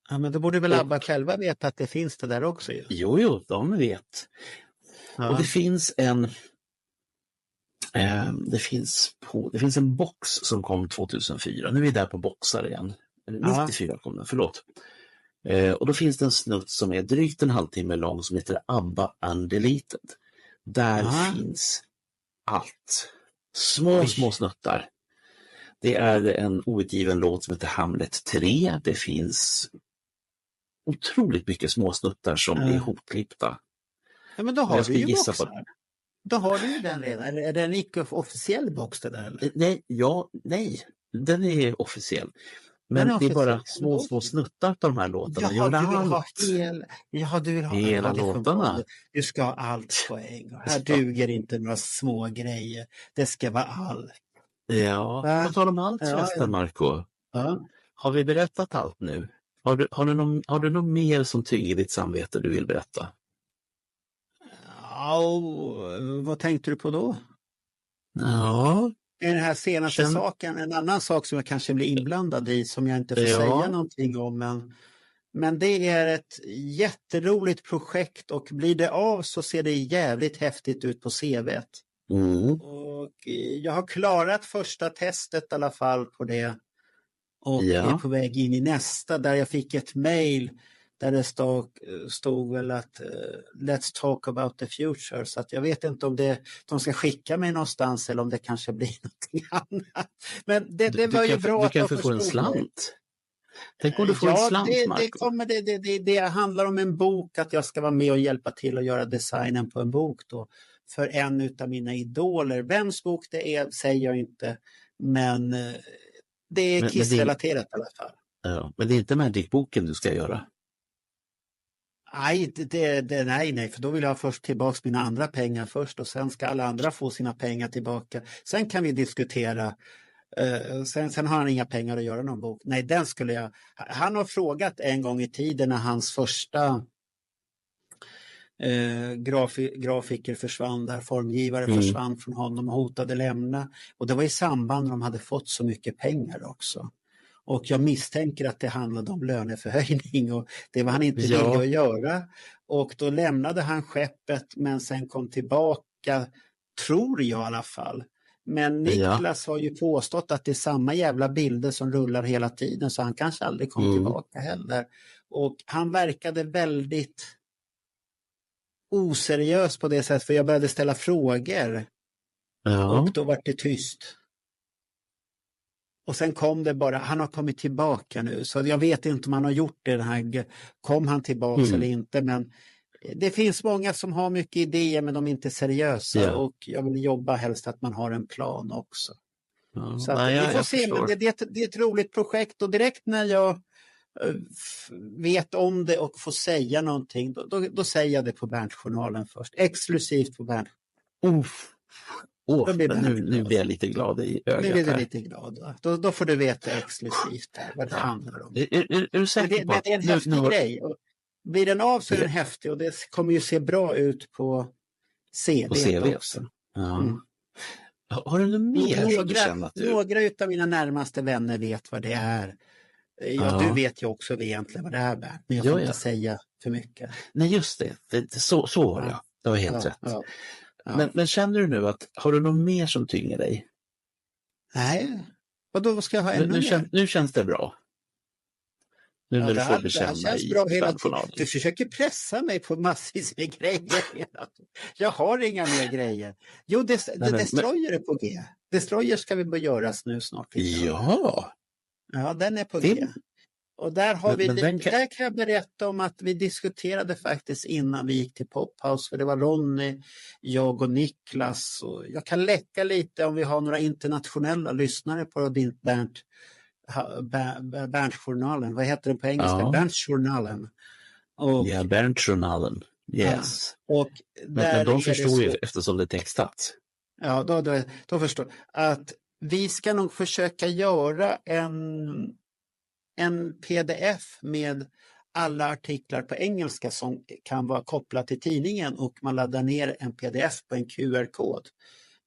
Ja, men då borde väl ABBA själva veta att det finns det där också. Ju. Jo, de vet. Ja. Och det finns en box som kom 2004. Nu är vi där på boxar igen. 94 kom den, förlåt. Och då finns det en snutt som är drygt en halvtimme lång som heter ABBA Undeleted. Där finns allt. Små snuttar. Det är en outgiven låt som heter Hamlet 3. Det finns otroligt mycket små snuttar som är ihopklippta. Ja, men då har du ju boxar. Då har du ju den redan. Eller är det en icke-officiell box det där? Eller? Nej. Den är officiell. Men det är bara små snuttar av de här låtarna. Du vill ha hela låtarna. Du ska ha allt på en gång. Här duger inte några små grejer. Det ska vara allt. Ja, på tal om allt förresten, Marco. Ja. Har vi berättat allt nu? Har du något mer som tynger ditt samvete du vill berätta? Vad tänkte du på då? Ja. Den här senaste saken, en annan sak som jag kanske blir inblandad i som jag inte får säga någonting om, men det är ett jätteroligt projekt och blir det av så ser det jävligt häftigt ut på CV:t. Och jag har klarat första testet i alla fall på det och är på väg in i nästa där jag fick ett mejl där det stod väl att let's talk about the future. Så att jag vet inte om de ska skicka mig någonstans eller om det kanske blir någonting annat. Men det var ju bra att du få en slant. Tänk om du får en slant, Marco. Det handlar om en bok, att jag ska vara med och hjälpa till att göra designen på en bok då. För en utav mina idoler. Vems bok det är säger jag inte. Men det är Kiss-relaterat i alla fall. Ja, men det är inte Magic-boken du ska göra. Nej, nej, för då vill jag först tillbaka mina andra pengar först och sen ska alla andra få sina pengar tillbaka. Sen kan vi diskutera. Sen har han inga pengar att göra någon bok. Nej, den skulle jag. Han har frågat en gång i tiden när hans första grafiker försvann där, formgivare försvann från honom och hotade lämna. Och det var i samband med att de hade fått så mycket pengar också. Och jag misstänker att det handlade om löneförhöjning och det var han inte villig att göra. Och då lämnade han skeppet men sen kom tillbaka, tror jag i alla fall. Men Niklas har ju påstått att det är samma jävla bilder som rullar hela tiden, så han kanske aldrig kom tillbaka heller. Och han verkade väldigt oseriös på det sättet, för jag började ställa frågor. Och då var det tyst. Och sen kom det bara, han har kommit tillbaka nu, så jag vet inte om han har gjort det här, kom han tillbaka eller inte, men det finns många som har mycket idéer men de är inte seriösa och jag vill jobba helst att man har en plan också. Så att vi får se, men det är ett roligt projekt och direkt när jag vet om det och får säga någonting, då säger jag det på Berntjournalen först, exklusivt på Bernt. Nu blir jag lite glad i ögat. Nu blir du lite glad. Då får du veta exklusivt vad det handlar om. Är du säker på att det är en häftig grej. Och blir den av så är den häftig och det kommer ju se bra ut på CV också. Har du något mer som du känner att du... Några utav mina närmaste vänner vet vad det är. Du vet ju också egentligen vad det är, Bernt, men jag får inte säga för mycket. Nej, just det. Så var det. Det var helt rätt. Men känner du nu att, har du något mer som tynger dig? Nej. Vad ska jag ha ännu mer? Nu känns det bra. Nu när du får bekänna i Berntjournalen. Du försöker pressa mig på massvis med grejer. Jag har inga mer grejer. Jo, Destroyer är på G. Destroyer ska vi börja göras nu snart. Ja, den är på G. Och där har där kan jag berätta om att vi diskuterade faktiskt innan vi gick till Pophouse, för det var Ronny, jag och Niklas, och jag kan läcka lite om vi har några internationella lyssnare på din Berntjournalen. Vad heter det på engelska? Berntjournalen. Ja, Berntjournalen. Yes. Och men de förstår ju eftersom det är textat. Ja, då förstår att vi ska nog försöka göra en pdf med alla artiklar på engelska som kan vara kopplat till tidningen, och man laddar ner en pdf på en QR-kod.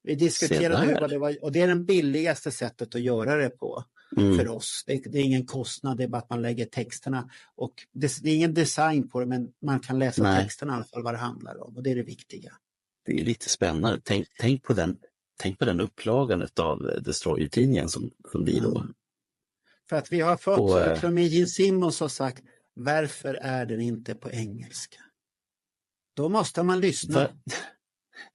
Vi diskuterade nu vad det var, och det är det billigaste sättet att göra det på för oss. Det är ingen kostnad, det är bara att man lägger texterna, och det är ingen design på det, men man kan läsa texterna i alla fall vad det handlar om, och det är det viktiga. Det är lite spännande. Tänk på den upplagan av Destroyer-tidningen som blir då. För att vi har fått från Gene Simmons har sagt, varför är den inte på engelska? Då måste man lyssna.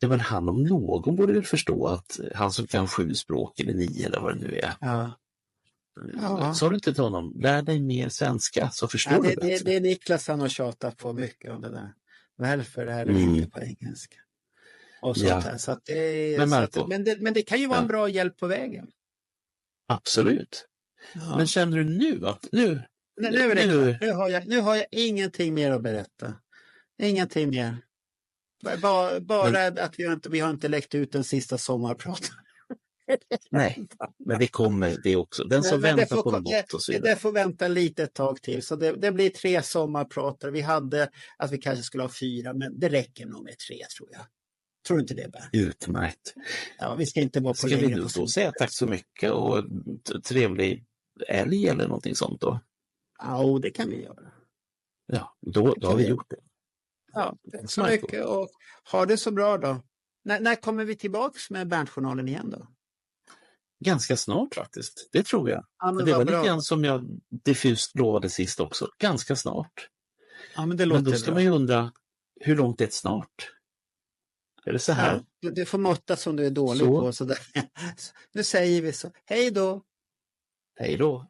Men han om någon borde väl förstå att han som kan 7 språk eller 9 eller vad det nu är. Sa du inte till honom, lär dig mer svenska så förstår du bättre. Det är Niklas han har tjatat på mycket om det där. Varför är den inte på engelska? Och sånt här. Så att men det kan ju vara en bra hjälp på vägen. Absolut. Men känner du nu att nu har jag ingenting mer att berätta. Ingenting mer. Bara att vi har inte läckt ut den sista sommarpraten. Nej, men det kommer det också. Den som väntar på något och så vidare. Det får vänta lite ett tag till. Så det blir 3 sommarpratar. Vi hade att vi kanske skulle ha 4, men det räcker nog med 3 tror jag. Tror inte det, Bernt? Utmärkt. Ja, vi ska inte vara på längre. Ska vi nu då säga tack så mycket och trevlig älg eller någonting sånt då? Ja, det kan vi göra. Ja, då har vi gjort det. Ja, tack så mycket och ha det så bra då. När kommer vi tillbaks med Berntjournalen igen då? Ganska snart faktiskt, det tror jag. Ja, det var lite grann som jag diffust lovade sist också. Ganska snart. Ja, men då ska man ju undra, hur långt är det snart? Är det så här? Ja, du får måtta som du är dålig på. Så där. Nu säger vi så. Hej då! Hej då!